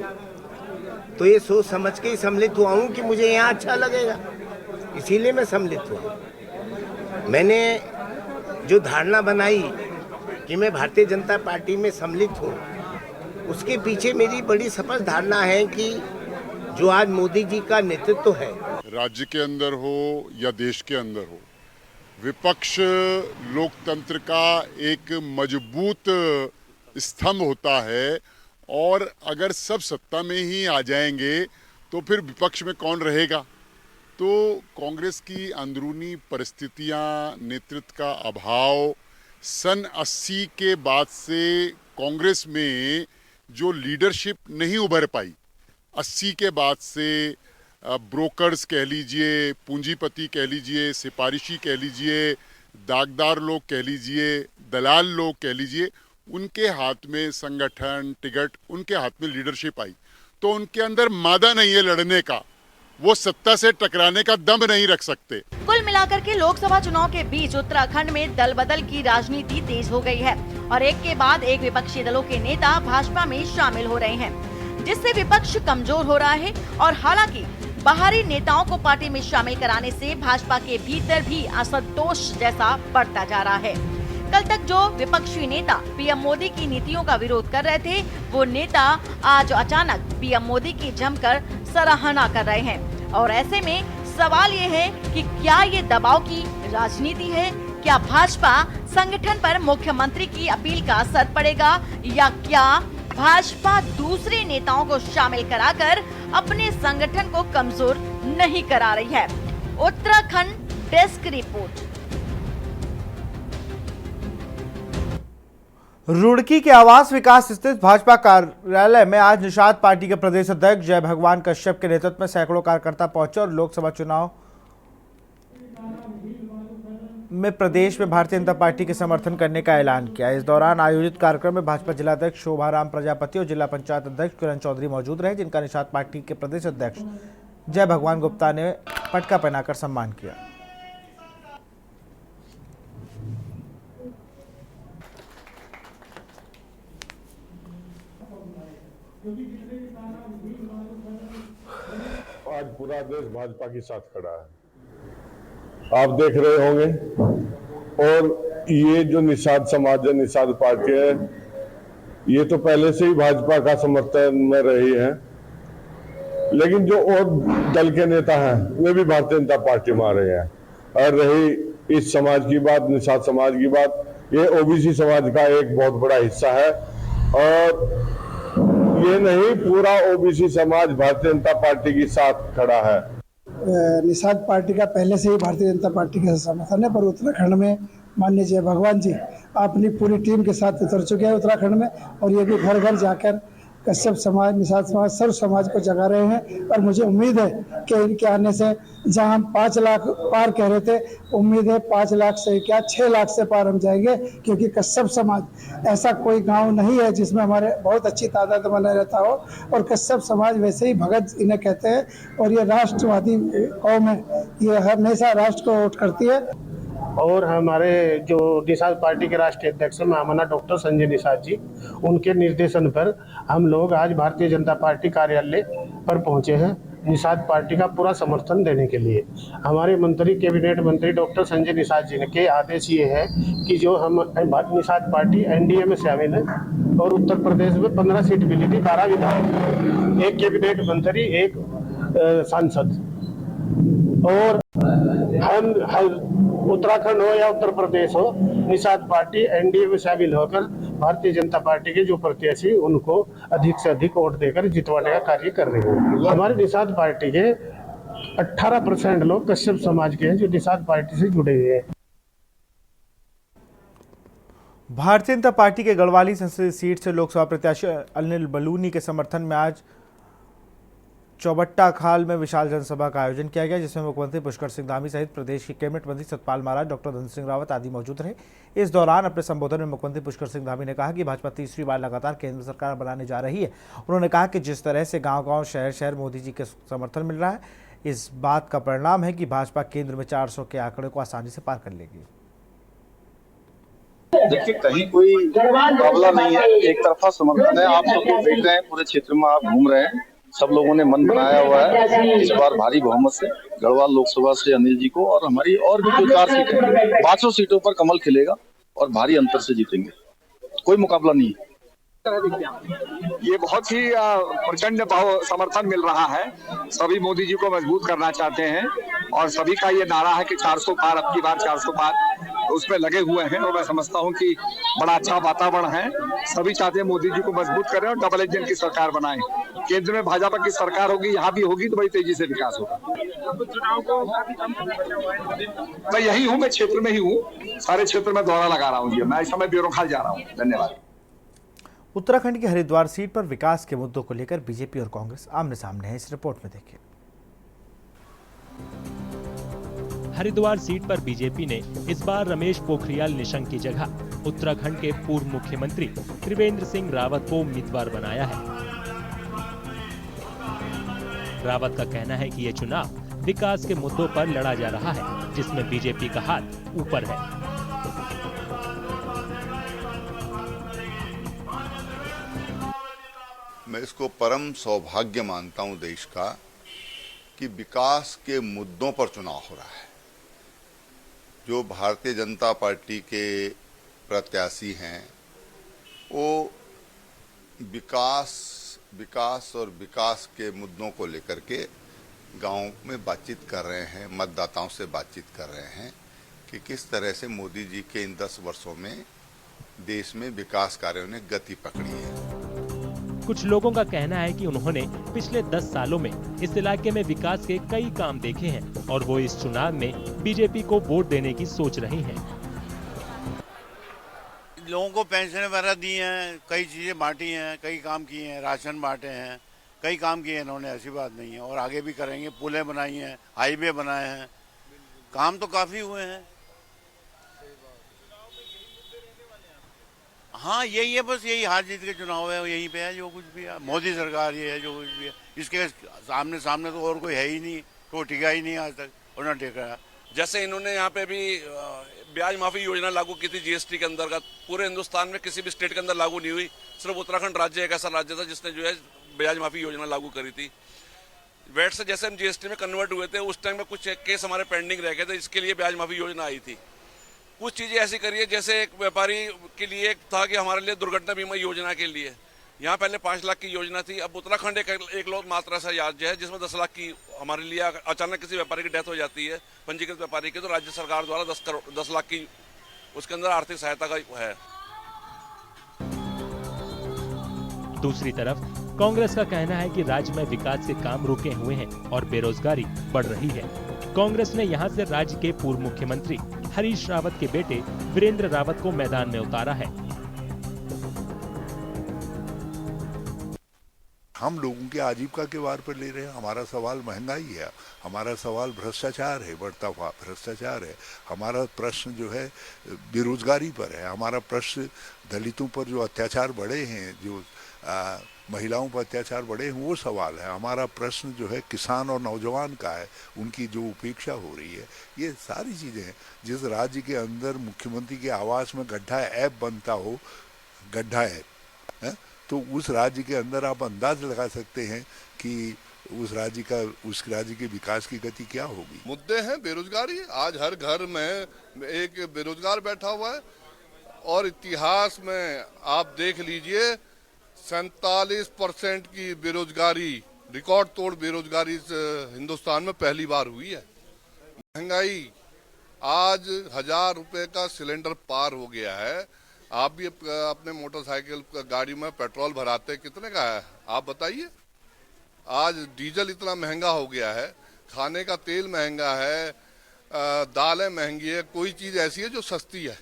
तो ये सोच समझ के ही सम्मिलित हुआ हूँ कि मुझे यहाँ अच्छा लगेगा, इसीलिए मैं सम्मिलित हुआ। मैंने जो धारणा बनाई कि मैं भारतीय जनता पार्टी में सम्मिलित हूँ, उसके पीछे मेरी बड़ी स्पष्ट धारणा है कि जो आज मोदी जी का नेतृत्व है, राज्य के अंदर हो या देश के अंदर हो, विपक्ष लोकतंत्र का एक मजबूत स्तंभ होता है और अगर सब सत्ता में ही आ जाएंगे तो फिर विपक्ष में कौन रहेगा। तो कांग्रेस की अंदरूनी परिस्थितियां, नेतृत्व का अभाव, सन 80 के बाद से कांग्रेस में जो लीडरशिप नहीं उभर पाई, 80 के बाद से ब्रोकर्स कह लीजिए, पूंजीपति कह लीजिए, सिफारिशी कह लीजिए, दागदार लोग कह लीजिए, दलाल लोग कह लीजिए, उनके हाथ में संगठन, टिकट, उनके हाथ में लीडरशिप आई तो उनके अंदर मादा नहीं है लड़ने का, वो सत्ता से टकराने का दम नहीं रख सकते। कुल मिलाकर के लोकसभा चुनाव के बीच उत्तराखंड में दल बदल की राजनीति तेज हो गई है और एक के बाद एक विपक्षी दलों के नेता भाजपा में शामिल हो रहे हैं, जिससे विपक्ष कमजोर हो रहा है। और हालांकि बाहरी नेताओं को पार्टी में शामिल कराने से भाजपा के भीतर भी असंतोष जैसा बढ़ता जा रहा है। कल तक जो विपक्षी नेता पीएम मोदी की नीतियों का विरोध कर रहे थे, वो नेता आज अचानक पीएम मोदी की जमकर सराहना कर रहे हैं। और ऐसे में सवाल ये है कि क्या ये दबाव की राजनीति है? क्या भाजपा संगठन पर मुख्यमंत्री की अपील का असर पड़ेगा, या क्या भाजपा दूसरे नेताओं को शामिल कराकर अपने संगठन को कमजोर नहीं करा रही है? Uttarakhand desk report. रुड़की के आवास विकास स्थित भाजपा कार्यालय में आज निषाद पार्टी के प्रदेश अध्यक्ष जय भगवान कश्यप के नेतृत्व में सैकड़ों कार्यकर्ता पहुंचे और लोकसभा चुनाव में प्रदेश में भारतीय जनता पार्टी के समर्थन करने का ऐलान किया। इस दौरान आयोजित कार्यक्रम में भाजपा जिलाध्यक्ष शोभाराम प्रजापति और जिला पंचायत अध्यक्ष किरण चौधरी मौजूद रहे, जिनका निषाद पार्टी के प्रदेश अध्यक्ष जय भगवान गुप्ता ने पटका पहनाकर सम्मान किया। आज पूरा देश भाजपा के साथ खड़ा है, आप देख रहे होंगे। और ये जो निषाद समाज है, निषाद पार्टी है, ये तो पहले से ही भाजपा का समर्थन में रही है, लेकिन जो और दल के नेता हैं वे भी भारतीय जनता पार्टी में आ रहे हैं। और रही इस समाज की बात, निषाद समाज की बात, ये ओबीसी समाज का एक बहुत बड़ा हिस्सा है और ये नहीं, पूरा ओबीसी समाज भारतीय जनता पार्टी के साथ खड़ा है। निषाद पार्टी का पहले से ही भारतीय जनता पार्टी के समर्थन है, पर उत्तराखंड में माननीय जय भगवान जी अपनी पूरी टीम के साथ उतर चुके हैं उत्तराखंड में, और ये भी घर घर जाकर कश्यप समाज, निषाद समाज, सर्व समाज को जगा रहे हैं। और मुझे उम्मीद है कि इनके आने से जहां हम 5 लाख पार कह रहे थे, उम्मीद है 5 लाख से क्या 6 लाख से पार हम जाएंगे, क्योंकि कश्यप समाज ऐसा कोई गांव नहीं है जिसमें हमारे बहुत अच्छी तादाद बना रहता हो। और कश्यप समाज वैसे ही भगत इन्हें कहते हैं, और ये राष्ट्रवादी कौम है, ये हमेशा राष्ट्र को वोट करती है। और हमारे जो निषाद पार्टी के राष्ट्रीय अध्यक्ष महामना डॉक्टर संजय निषाद जी, उनके निर्देशन पर हम लोग आज भारतीय जनता पार्टी कार्यालय पर पहुंचे हैं निषाद पार्टी का पूरा समर्थन देने के लिए। हमारे मंत्री, कैबिनेट मंत्री डॉक्टर संजय निषाद जी के आदेश ये है कि जो हम निषाद पार्टी एनडीए में शामिल है और उत्तर प्रदेश में 15 सीट मिली थी, 12 विधायक, 1 कैबिनेट मंत्री, 1 सांसद, और हम उत्तराखंड हो या उत्तर प्रदेश हो, निषाद पार्टी एनडीए में शामिल होकर भारतीय जनता पार्टी के जो प्रत्याशी उनको अधिक से अधिक वोट देकर जितवाने का कार्य कर रही है। हमारे निषाद पार्टी के 18% लोग कश्यप समाज के हैं जो निषाद पार्टी से जुड़े हुए हैं। भारतीय जनता पार्टी के गढ़वाली संसदीय सीट से लोकसभा प्रत्याशी अनिल बलूनी के समर्थन में आज चौबट्टा खाल में विशाल जनसभा का आयोजन किया गया, जिसमें मुख्यमंत्री पुष्कर सिंह धामी सहित प्रदेश के कैबिनेट मंत्री सतपाल महाराज, डॉक्टर धन सिंह रावत आदि मौजूद रहे। इस दौरान अपने संबोधन में मुख्यमंत्री पुष्कर सिंह धामी ने कहा कि भाजपा तीसरी बार लगातार केंद्र सरकार बनाने जा रही है। उन्होंने कहा कि जिस तरह से गाँव-गाँव, शहर-शहर मोदी जी के समर्थन मिल रहा है, इस बात का परिणाम है कि भाजपा केंद्र में 400 के आंकड़े को आसानी से पार कर लेगी। देखिए, कहीं कोई मुकाबला नहीं है, एक तरफा समर्थन है। आप सब लोग देख रहे हैं, पूरे क्षेत्र में आप घूम रहे हैं, सब लोगों ने मन बनाया हुआ है इस बार भारी बहुमत से गढ़वाल लोकसभा से अनिल जी को, और हमारी और भी जो 4 सीटें हैं, 500 सीटों पर कमल खिलेगा और भारी अंतर से जीतेंगे। कोई मुकाबला नहीं है। ये बहुत ही प्रचंड समर्थन मिल रहा है। सभी मोदी जी को मजबूत करना चाहते हैं और सभी का ये नारा है कि 400 पार, अब की बार 400 पार, तो उसमें लगे हुए हैं। और मैं समझता हूँ कि बड़ा अच्छा वातावरण है। सभी चाहते हैं मोदी जी को मजबूत करें और डबल इंजन की सरकार बनाएं। केंद्र में भाजपा की सरकार होगी, यहाँ भी होगी, तो बड़ी तेजी से विकास होगा। मैं यही हूँ, मैं क्षेत्र में ही हूँ, सारे क्षेत्र में दौरा लगा रहा हूँ। मैं इस समय ब्यूरोखाल जा रहा हूँ। धन्यवाद। उत्तराखंड की हरिद्वार सीट पर विकास के मुद्दों को लेकर बीजेपी और कांग्रेस आमने सामने है। इस रिपोर्ट में देखिए। हरिद्वार सीट पर बीजेपी ने इस बार रमेश पोखरियाल निशंक की जगह उत्तराखंड के पूर्व मुख्यमंत्री त्रिवेंद्र सिंह रावत को उम्मीदवार बनाया है। रावत का कहना है कि ये चुनाव विकास के मुद्दों पर लड़ा जा रहा है, जिसमें बीजेपी का हाथ ऊपर है। मैं इसको परम सौभाग्य मानता हूं देश का कि विकास के मुद्दों पर चुनाव हो रहा है। जो भारतीय जनता पार्टी के प्रत्याशी हैं वो विकास और विकास के मुद्दों को लेकर के गांव में बातचीत कर रहे हैं, मतदाताओं से बातचीत कर रहे हैं कि किस तरह से मोदी जी के इन 10 वर्षों में देश में विकास कार्यों ने गति पकड़ी है। कुछ लोगों का कहना है कि उन्होंने पिछले 10 सालों में इस इलाके में विकास के कई काम देखे हैं और वो इस चुनाव में बीजेपी को वोट देने की सोच रही हैं। लोगों को पेंशन वगैरह दी हैं, कई चीजें बांटी हैं, कई काम किए हैं, राशन बांटे हैं, कई काम किए इन्होंने, ऐसी बात नहीं है। और आगे भी करेंगे, पुलें बनाई हैं, हाईवे बनाए हैं, काम तो काफी हुए हैं। हाँ यही है, बस यही हार जीत के चुनाव है, यहीं पे है जो कुछ भी है। मोदी सरकार ये है जो कुछ भी है, इसके सामने तो और कोई है ही नहीं, तो टिका ही नहीं आज तक और न टिका। जैसे इन्होंने यहाँ पे भी ब्याज माफी योजना लागू की थी जीएसटी के अंतर्गत, पूरे हिंदुस्तान में किसी भी स्टेट के अंदर लागू नहीं हुई। सिर्फ उत्तराखंड राज्य एक ऐसा राज्य था जिसने जो है ब्याज माफी योजना लागू करी थी। वैट से जैसे हम जीएसटी में कन्वर्ट हुए थे उस टाइम में कुछ केस हमारे पेंडिंग रह गए थे, इसके लिए ब्याज माफी योजना आई थी। कुछ चीजें ऐसी करी है, जैसे एक व्यापारी के लिए एक था कि हमारे लिए दुर्घटना बीमा योजना के लिए यहाँ पहले 5 लाख की योजना थी। अब उत्तराखंड एक लोग मात्र ऐसा राज्य है जिसमें 10 लाख की हमारे लिए अचानक किसी व्यापारी की डेथ हो जाती है, पंजीकृत व्यापारी की, तो राज्य सरकार द्वारा 10 लाख की उसके अंदर आर्थिक सहायता का है। दूसरी तरफ कांग्रेस का कहना है कि राज्य में विकास के काम रुके हुए हैं और बेरोजगारी बढ़ रही है। कांग्रेस ने यहां से राज्य के पूर्व मुख्यमंत्री हरीश रावत के बेटे वीरेंद्र रावत को मैदान में उतारा है। हम लोगों के आजीविका के वार पर ले रहे हैं। हमारा सवाल महंगाई है, हमारा सवाल भ्रष्टाचार है, बढ़ता हुआ भ्रष्टाचार है, हमारा प्रश्न जो है बेरोजगारी पर है, हमारा प्रश्न दलितों पर जो अत्याचार बढ़े हैं, जो महिलाओं पर अत्याचार बढ़े हैं, वो सवाल है। हमारा प्रश्न जो है किसान और नौजवान का है, उनकी जो उपेक्षा हो रही है। ये सारी चीज़ें हैं। जिस राज्य के अंदर मुख्यमंत्री के आवास में गड्ढा ऐप बनता हो, गड्ढा ऐप है, तो उस राज्य के अंदर आप अंदाज लगा सकते हैं कि उस राज्य के विकास की गति क्या होगी। मुद्दे हैं बेरोजगारी। आज हर घर में एक बेरोजगार बैठा हुआ है और इतिहास में आप देख लीजिए 47% की बेरोजगारी, रिकॉर्ड तोड़ बेरोजगारी हिंदुस्तान में पहली बार हुई है। महंगाई आज 1000 रुपए का सिलेंडर पार हो गया है। आप भी अपने मोटरसाइकिल गाड़ी में पेट्रोल भराते कितने का है आप बताइए। आज डीजल इतना महंगा हो गया है, खाने का तेल महंगा है, दालें महंगी है, कोई चीज़ ऐसी है जो सस्ती है।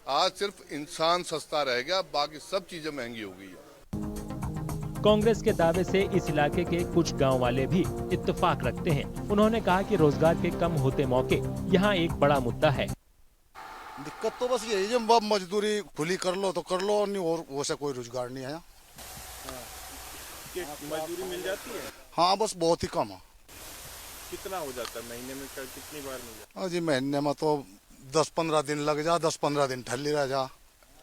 आज सिर्फ इंसान सस्ता रह गया, बाकी सब चीजें महंगी हो गई है। कांग्रेस के दावे से इस इलाके के कुछ गांव वाले भी इत्तेफाक रखते हैं। उन्होंने कहा कि रोजगार के कम होते मौके यहाँ एक बड़ा मुद्दा है। दिक्कत तो बस यही है, मजदूरी खुली कर लो तो कर लो, नहीं और वैसे कोई रोजगार नहीं है। मजदूरी मिल जाती है? हाँ बस बहुत ही कम है। कितना हो जाता है महीने में, कितनी बार मिल जाता है? जी महीने में तो 10-15 दिन लग जा, 10-15 दिन ठल्ली रह जा,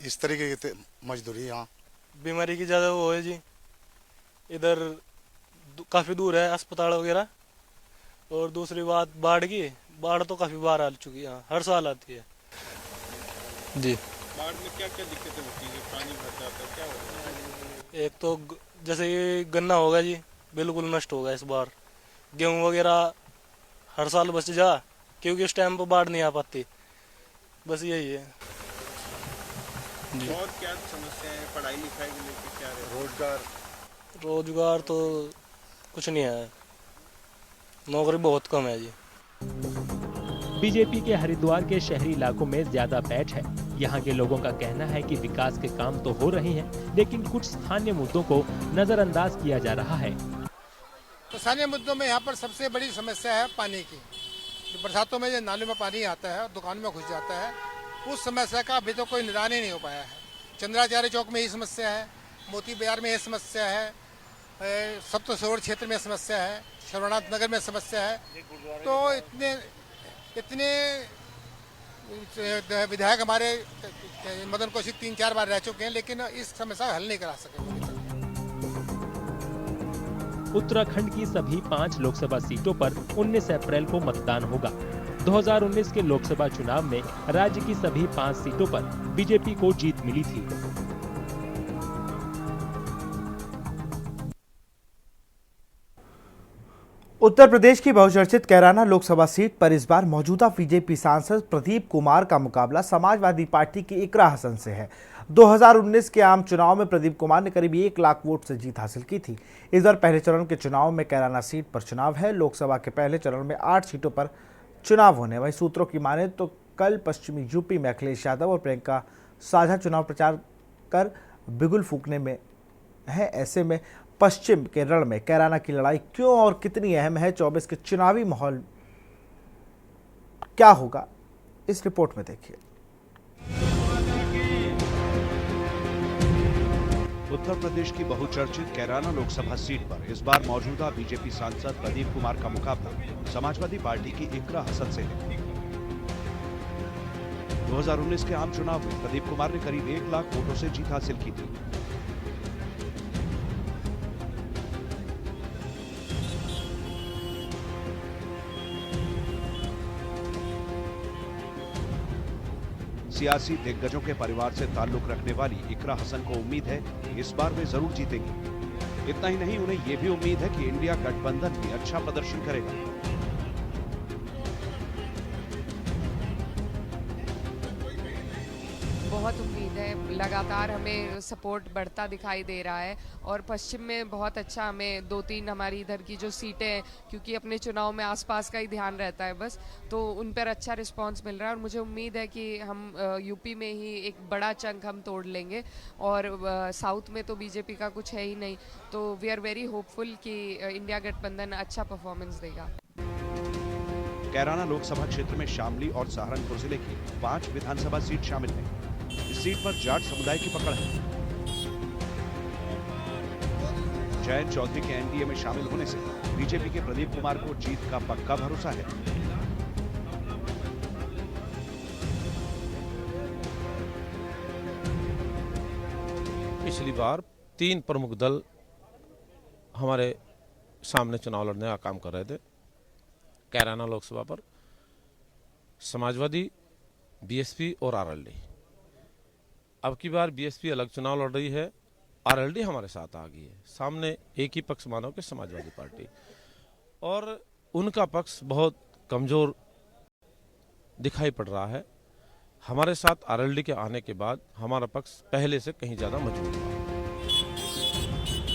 इस तरीके की मजदूरी यहाँ। बीमारी की ज़्यादा वो है जी, इधर काफ़ी दूर है अस्पताल वगैरह। और दूसरी बात बाढ़ की, बाढ़ तो काफ़ी बार आ चुकी है यहाँ, हर साल आती है जी। बाढ़ में क्या क्या दिक्कतें होती है? पानी भर जाता है, क्या होता है? एक तो जैसे ये गन्ना होगा जी, बिल्कुल नष्ट होगा इस बार। गेहूँ वगैरह हर साल बच जा, क्योंकि इस टाइम पर बाढ़ नहीं आ पाती। बस यही है जी। और क्या समस्याएं हैं? पढ़ाई लिखाई के लेकर क्या है? रोजगार तो कुछ नहीं है, नौकरी बहुत कम है जी। बीजेपी के हरिद्वार के शहरी इलाकों में ज्यादा पैठ है। यहाँ के लोगों का कहना है कि विकास के काम तो हो रहे हैं, लेकिन कुछ स्थानीय मुद्दों को नजरअंदाज किया जा रहा है। तो स्थानीय मुद्दों में यहाँ पर सबसे बड़ी समस्या है पानी की। बरसातों में जो नालों में पानी आता है, दुकानों में घुस जाता है, उस समस्या का अभी तो कोई निदान ही नहीं हो पाया है। चंद्राचार्य चौक में ये समस्या है, मोती बाजार में ये समस्या है, सप्त सरोवर क्षेत्र में समस्या है, शरवनाथ नगर में समस्या है। तो इतने विधायक हमारे मदन कौशिक 3-4 बार रह चुके हैं, लेकिन इस समस्या का हल नहीं करा सके। उत्तराखंड की सभी 5 लोकसभा सीटों पर 19 अप्रैल को मतदान होगा। 2019 के लोकसभा चुनाव में राज्य की सभी 5 सीटों पर बीजेपी को जीत मिली थी। उत्तर प्रदेश की बहुचर्चित कैराना लोकसभा सीट पर इस बार मौजूदा बीजेपी सांसद प्रदीप कुमार का मुकाबला समाजवादी पार्टी की इकरा हसन से है। 2019 के आम चुनाव में प्रदीप कुमार ने करीब 1 लाख वोट से जीत हासिल की थी। इस बार पहले चरण के चुनाव में कैराना सीट पर चुनाव है। लोकसभा के पहले चरण में 8 सीटों पर चुनाव होने। वहीं सूत्रों की माने तो कल पश्चिमी यूपी में अखिलेश यादव और प्रियंका साझा चुनाव प्रचार कर बिगुल फूंकने में है। ऐसे में पश्चिम के रण में कैराना की लड़ाई क्यों और कितनी अहम है, 24 के चुनावी माहौल क्या होगा, इस रिपोर्ट में देखिए। उत्तर प्रदेश की बहुचर्चित कैराना लोकसभा सीट पर इस बार मौजूदा बीजेपी सांसद प्रदीप कुमार का मुकाबला समाजवादी पार्टी की इकरा हसन से है। 2019 के आम चुनाव में प्रदीप कुमार ने करीब 1 लाख वोटों से जीत हासिल की थी। सियासी दिग्गजों के परिवार से ताल्लुक रखने वाली इकरा हसन को उम्मीद है कि इस बार वे जरूर जीतेंगी। इतना ही नहीं, उन्हें ये भी उम्मीद है कि इंडिया गठबंधन भी अच्छा प्रदर्शन करेगा। बहुत उम्मीद है, लगातार हमें सपोर्ट बढ़ता दिखाई दे रहा है और पश्चिम में बहुत अच्छा हमें 2-3 हमारी इधर की जो सीटें हैं, क्योंकि अपने चुनाव में आसपास का ही ध्यान रहता है बस, तो उन पर अच्छा रिस्पांस मिल रहा है और मुझे उम्मीद है कि हम यूपी में ही एक बड़ा चंक हम तोड़ लेंगे और साउथ में तो बीजेपी का कुछ है ही नहीं, तो वी आर वेरी होपफुल कि इंडिया गठबंधन अच्छा परफॉर्मेंस देगा। कैराना लोकसभा क्षेत्र में शामली और सहारनपुर जिले की 5 विधानसभा सीट शामिल है। इस सीट पर जाट समुदाय की पकड़ है। जयंत चौधरी के एनडीए में शामिल होने से बीजेपी के प्रदीप कुमार को जीत का पक्का भरोसा है। पिछली बार 3 प्रमुख दल हमारे सामने चुनाव लड़ने का काम कर रहे थे। कैराना लोकसभा पर समाजवादी, बीएसपी और आरएलडी। अब की बार बीएसपी अलग चुनाव लड़ रही है, आरएलडी हमारे साथ आ गई है। सामने एक ही पक्ष मानो कि समाजवादी पार्टी, और उनका पक्ष बहुत कमजोर दिखाई पड़ रहा है। हमारे साथ आरएलडी के आने के बाद हमारा पक्ष पहले से कहीं ज्यादा मजबूत हुआ।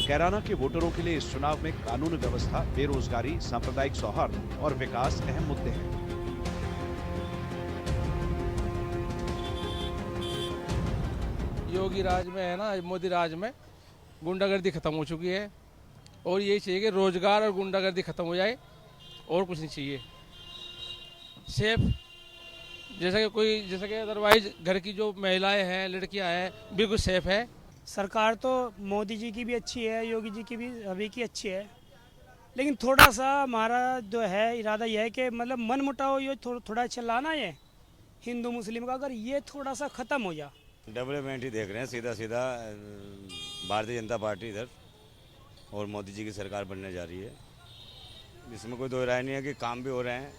कैराना के वोटरों के लिए इस चुनाव में कानून व्यवस्था, बेरोजगारी, सांप्रदायिक सौहार्द और विकास अहम मुद्दे हैं। योगी राज में है ना, मोदी राज में गुंडागर्दी खत्म हो चुकी है और यही चाहिए कि रोजगार और गुंडागर्दी खत्म हो जाए और कुछ नहीं चाहिए। सेफ जैसा कि अदरवाइज घर की जो महिलाएं हैं, लड़कियां हैं, बिल्कुल सेफ है। सरकार तो मोदी जी की भी अच्छी है, योगी जी की भी अभी की अच्छी है, लेकिन थोड़ा सा हमारा जो है इरादा यह है कि मतलब मन मुटाव ये थोड़ा चलाना है हिंदू मुस्लिम का, अगर ये थोड़ा सा ख़त्म हो जाए। डेवलपमेंट ही देख रहे हैं, सीधा सीधा भारतीय जनता पार्टी इधर और मोदी जी की सरकार बनने जा रही है। इसमें कोई दो राय नहीं है कि काम भी हो रहे हैं,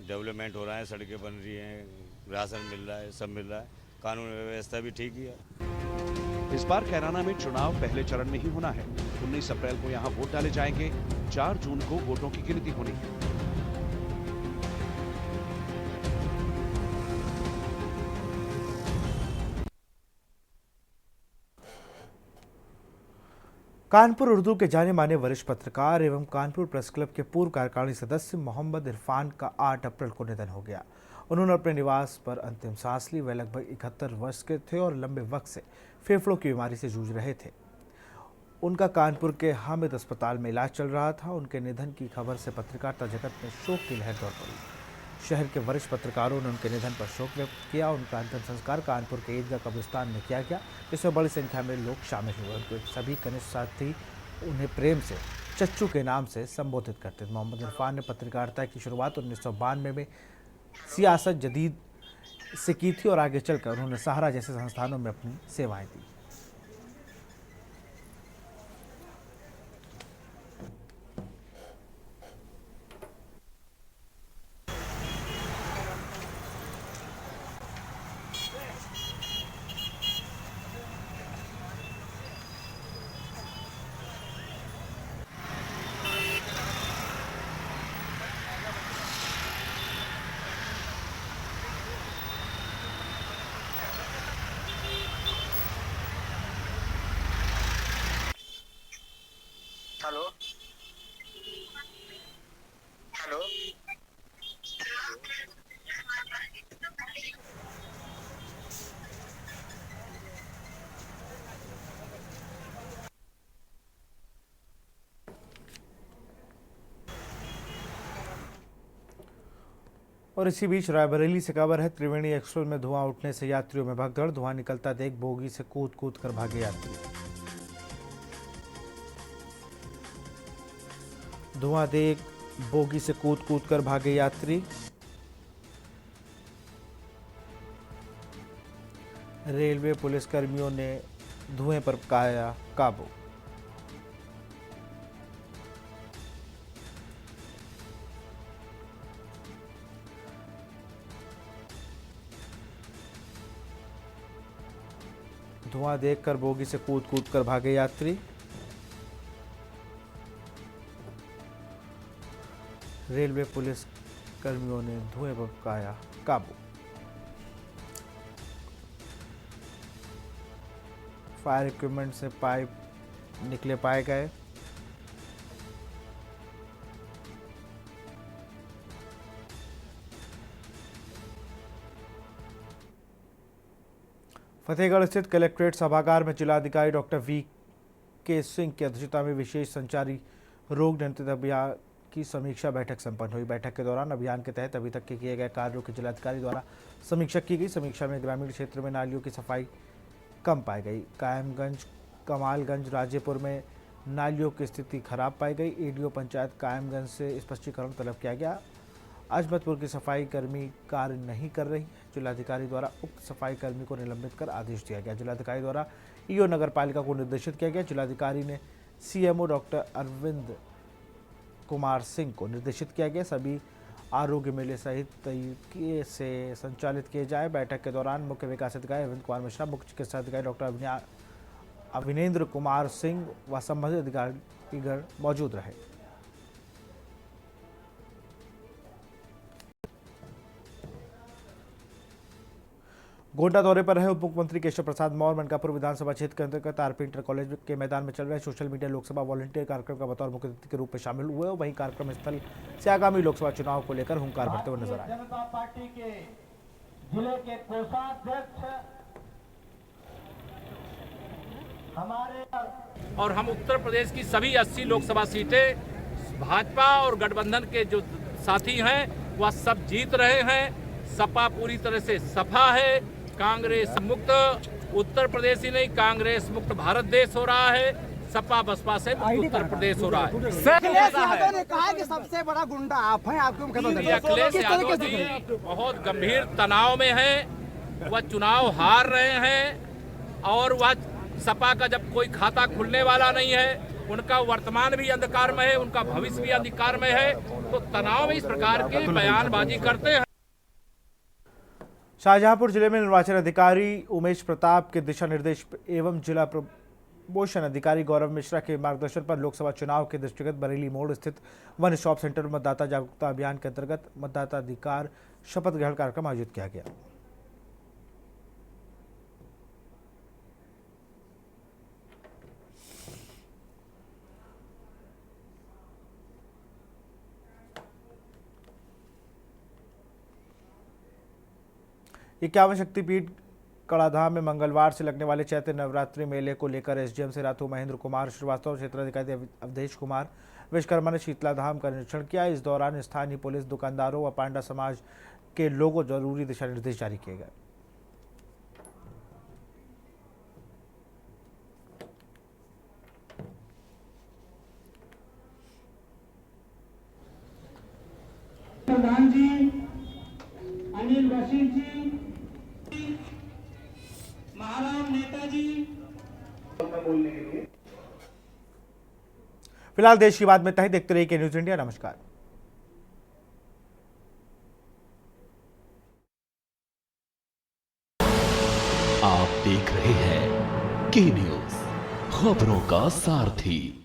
डेवलपमेंट हो रहा है, सड़कें बन रही हैं, राशन मिल रहा है, सब मिल रहा है, कानून व्यवस्था भी ठीक ही है। इस बार कैराना में चुनाव पहले चरण में ही होना है। 19 अप्रैल को यहां वोट डाले जाएंगे। 4 जून को वोटों की गिनती होनी है। कानपुर उर्दू के जाने माने वरिष्ठ पत्रकार एवं कानपुर प्रेस क्लब के पूर्व कार्यकारिणी सदस्य मोहम्मद इरफान का 8 अप्रैल को निधन हो गया। उन्होंने अपने निवास पर अंतिम सांस ली। वे लगभग 71 वर्ष के थे और लंबे वक्त से फेफड़ों की बीमारी से जूझ रहे थे। उनका कानपुर के हामिद अस्पताल में इलाज चल रहा था। उनके निधन की खबर से पत्रकारिता जगत में शोक की लहर दौड़ पड़ी। शहर के वरिष्ठ पत्रकारों ने उनके निधन पर शोक व्यक्त किया। उनका अंतिम संस्कार कानपुर के ईदगाह कब्रिस्तान में किया गया, जिसमें बड़ी संख्या में लोग शामिल हुए। उनके सभी कनिष्ठ साथी उन्हें प्रेम से चच्चू के नाम से संबोधित करते थे। मोहम्मद इरफान ने पत्रकारिता की शुरुआत 1992 में सियासत जदीद से की थी और आगे चलकर उन्होंने सहारा जैसे संस्थानों में अपनी सेवाएं दी। हेलो हेलो और इसी बीच रायबरेली से खबर है, त्रिवेणी एक्सप्रेस में धुआं उठने से यात्रियों में भगदड़। धुआं निकलता देख बोगी से कूद कूद कर भागे यात्री। धुआं देख बोगी से कूद कूद कर भागे यात्री। रेलवे पुलिस कर्मियों ने धुएं पर पाया काबू। धुआं देखकर बोगी से कूद कूद कर भागे यात्री। रेलवे पुलिस कर्मियों ने धुएं पर पाया काबू। फायर इक्विपमेंट से पाइप निकले पाए गए। फतेहगढ़ स्थित कलेक्ट्रेट सभागार में जिलाधिकारी डॉक्टर वी.के. सिंह की अध्यक्षता में विशेष संचारी रोग नियंत्रित अभियान की समीक्षा बैठक संपन्न हुई। बैठक के दौरान अभियान के तहत अभी तक के किए गए कार्यों की जिलाधिकारी द्वारा समीक्षा की गई। समीक्षा में ग्रामीण क्षेत्र में नालियों की सफाई कम पाई गई। कायमगंज, कमालगंज, राजेपुर में नालियों की स्थिति खराब पाई गई। एडीओ पंचायत कायमगंज से स्पष्टीकरण तलब किया गया। अजमतपुर की सफाई कर्मी कार्य नहीं कर रही है। जिलाधिकारी द्वारा उक्त सफाई कर्मी को निलंबित कर आदेश दिया गया। जिलाधिकारी द्वारा ईओ नगर पालिका को निर्देशित किया गया। जिलाधिकारी ने सीएमओ डॉक्टर अरविंद कुमार सिंह को निर्देशित किया गया सभी आरोग्य मेले सहित तरीके से संचालित किए जाए। बैठक के दौरान मुख्य विकास अधिकारी अरविंद कुमार मिश्रा, मुख्य चिकित्सा अधिकारी डॉक्टर अविनेंद्र कुमार सिंह व संबंधित अधिकारीगण मौजूद रहे। गोड्डा दौरे पर रहे उप मुख्यमंत्री केशव प्रसाद मौर्य मनकापुर विधानसभा क्षेत्र के अंतर्गत आरपी इंटर कॉलेज के मैदान में चल रहे सोशल मीडिया लोकसभा वॉलंटियर कार्यक्रम का बतौर मुख्य अतिथि के रूप में शामिल हुए। वहीं कार्यक्रम स्थल से आगामी लोकसभा चुनाव को लेकर हुंकार भरते हुए नजर आए। जनता पार्टी के जिले के कोषाध्यक्ष हमारे और हम उत्तर प्रदेश की सभी 80 लोकसभा सीटें भाजपा और गठबंधन के जो साथी हैं वह सब जीत रहे हैं। सपा पूरी तरह से सफा है। कांग्रेस मुक्त उत्तर प्रदेश ही नहीं, कांग्रेस मुक्त भारत देश हो रहा है। सपा बसपा से मुक्त उत्तर प्रदेश हो रहा है। अखिलेश यादव ने कहा कि सबसे बड़ा गुंडा आप हैं, आपको अखिलेश यादव जी बहुत गंभीर तनाव में हैं। वह चुनाव हार रहे हैं और वह सपा का जब कोई खाता खुलने वाला नहीं है, उनका वर्तमान भी अंधकार में है, उनका भविष्य भी अंधकार में है, तो तनाव में इस प्रकार की बयानबाजी करते हैं। शाहजहांपुर जिले में निर्वाचन अधिकारी उमेश प्रताप के दिशा निर्देश एवं जिला प्रमोशन अधिकारी गौरव मिश्रा के मार्गदर्शन पर लोकसभा चुनाव के दृष्टिगत बरेली मोड़ स्थित वन स्टॉप सेंटर में मतदाता जागरूकता अभियान के अंतर्गत मतदाता अधिकार शपथ ग्रहण कार्यक्रम आयोजित किया गया। इक्यावन शक्तिपीठ कड़ाधाम में मंगलवार से लगने वाले चैत्र नवरात्रि मेले को लेकर एसडीएम से रातू महेंद्र कुमार श्रीवास्तव, क्षेत्राधिकारी अवधेश कुमार विश्वकर्मा ने शीतला धाम का निरीक्षण किया। इस दौरान स्थानीय पुलिस, दुकानदारों व पांडा समाज के लोगों जरूरी दिशा निर्देश जारी किए गए। प्रधान जी, अनिल वसीम जी, महाराम नेताजी बोलने के लिए। फिलहाल देश की बात में इतना ही। देखते रहिए न्यूज इंडिया। नमस्कार। आप देख रहे हैं के न्यूज, खबरों का सारथी।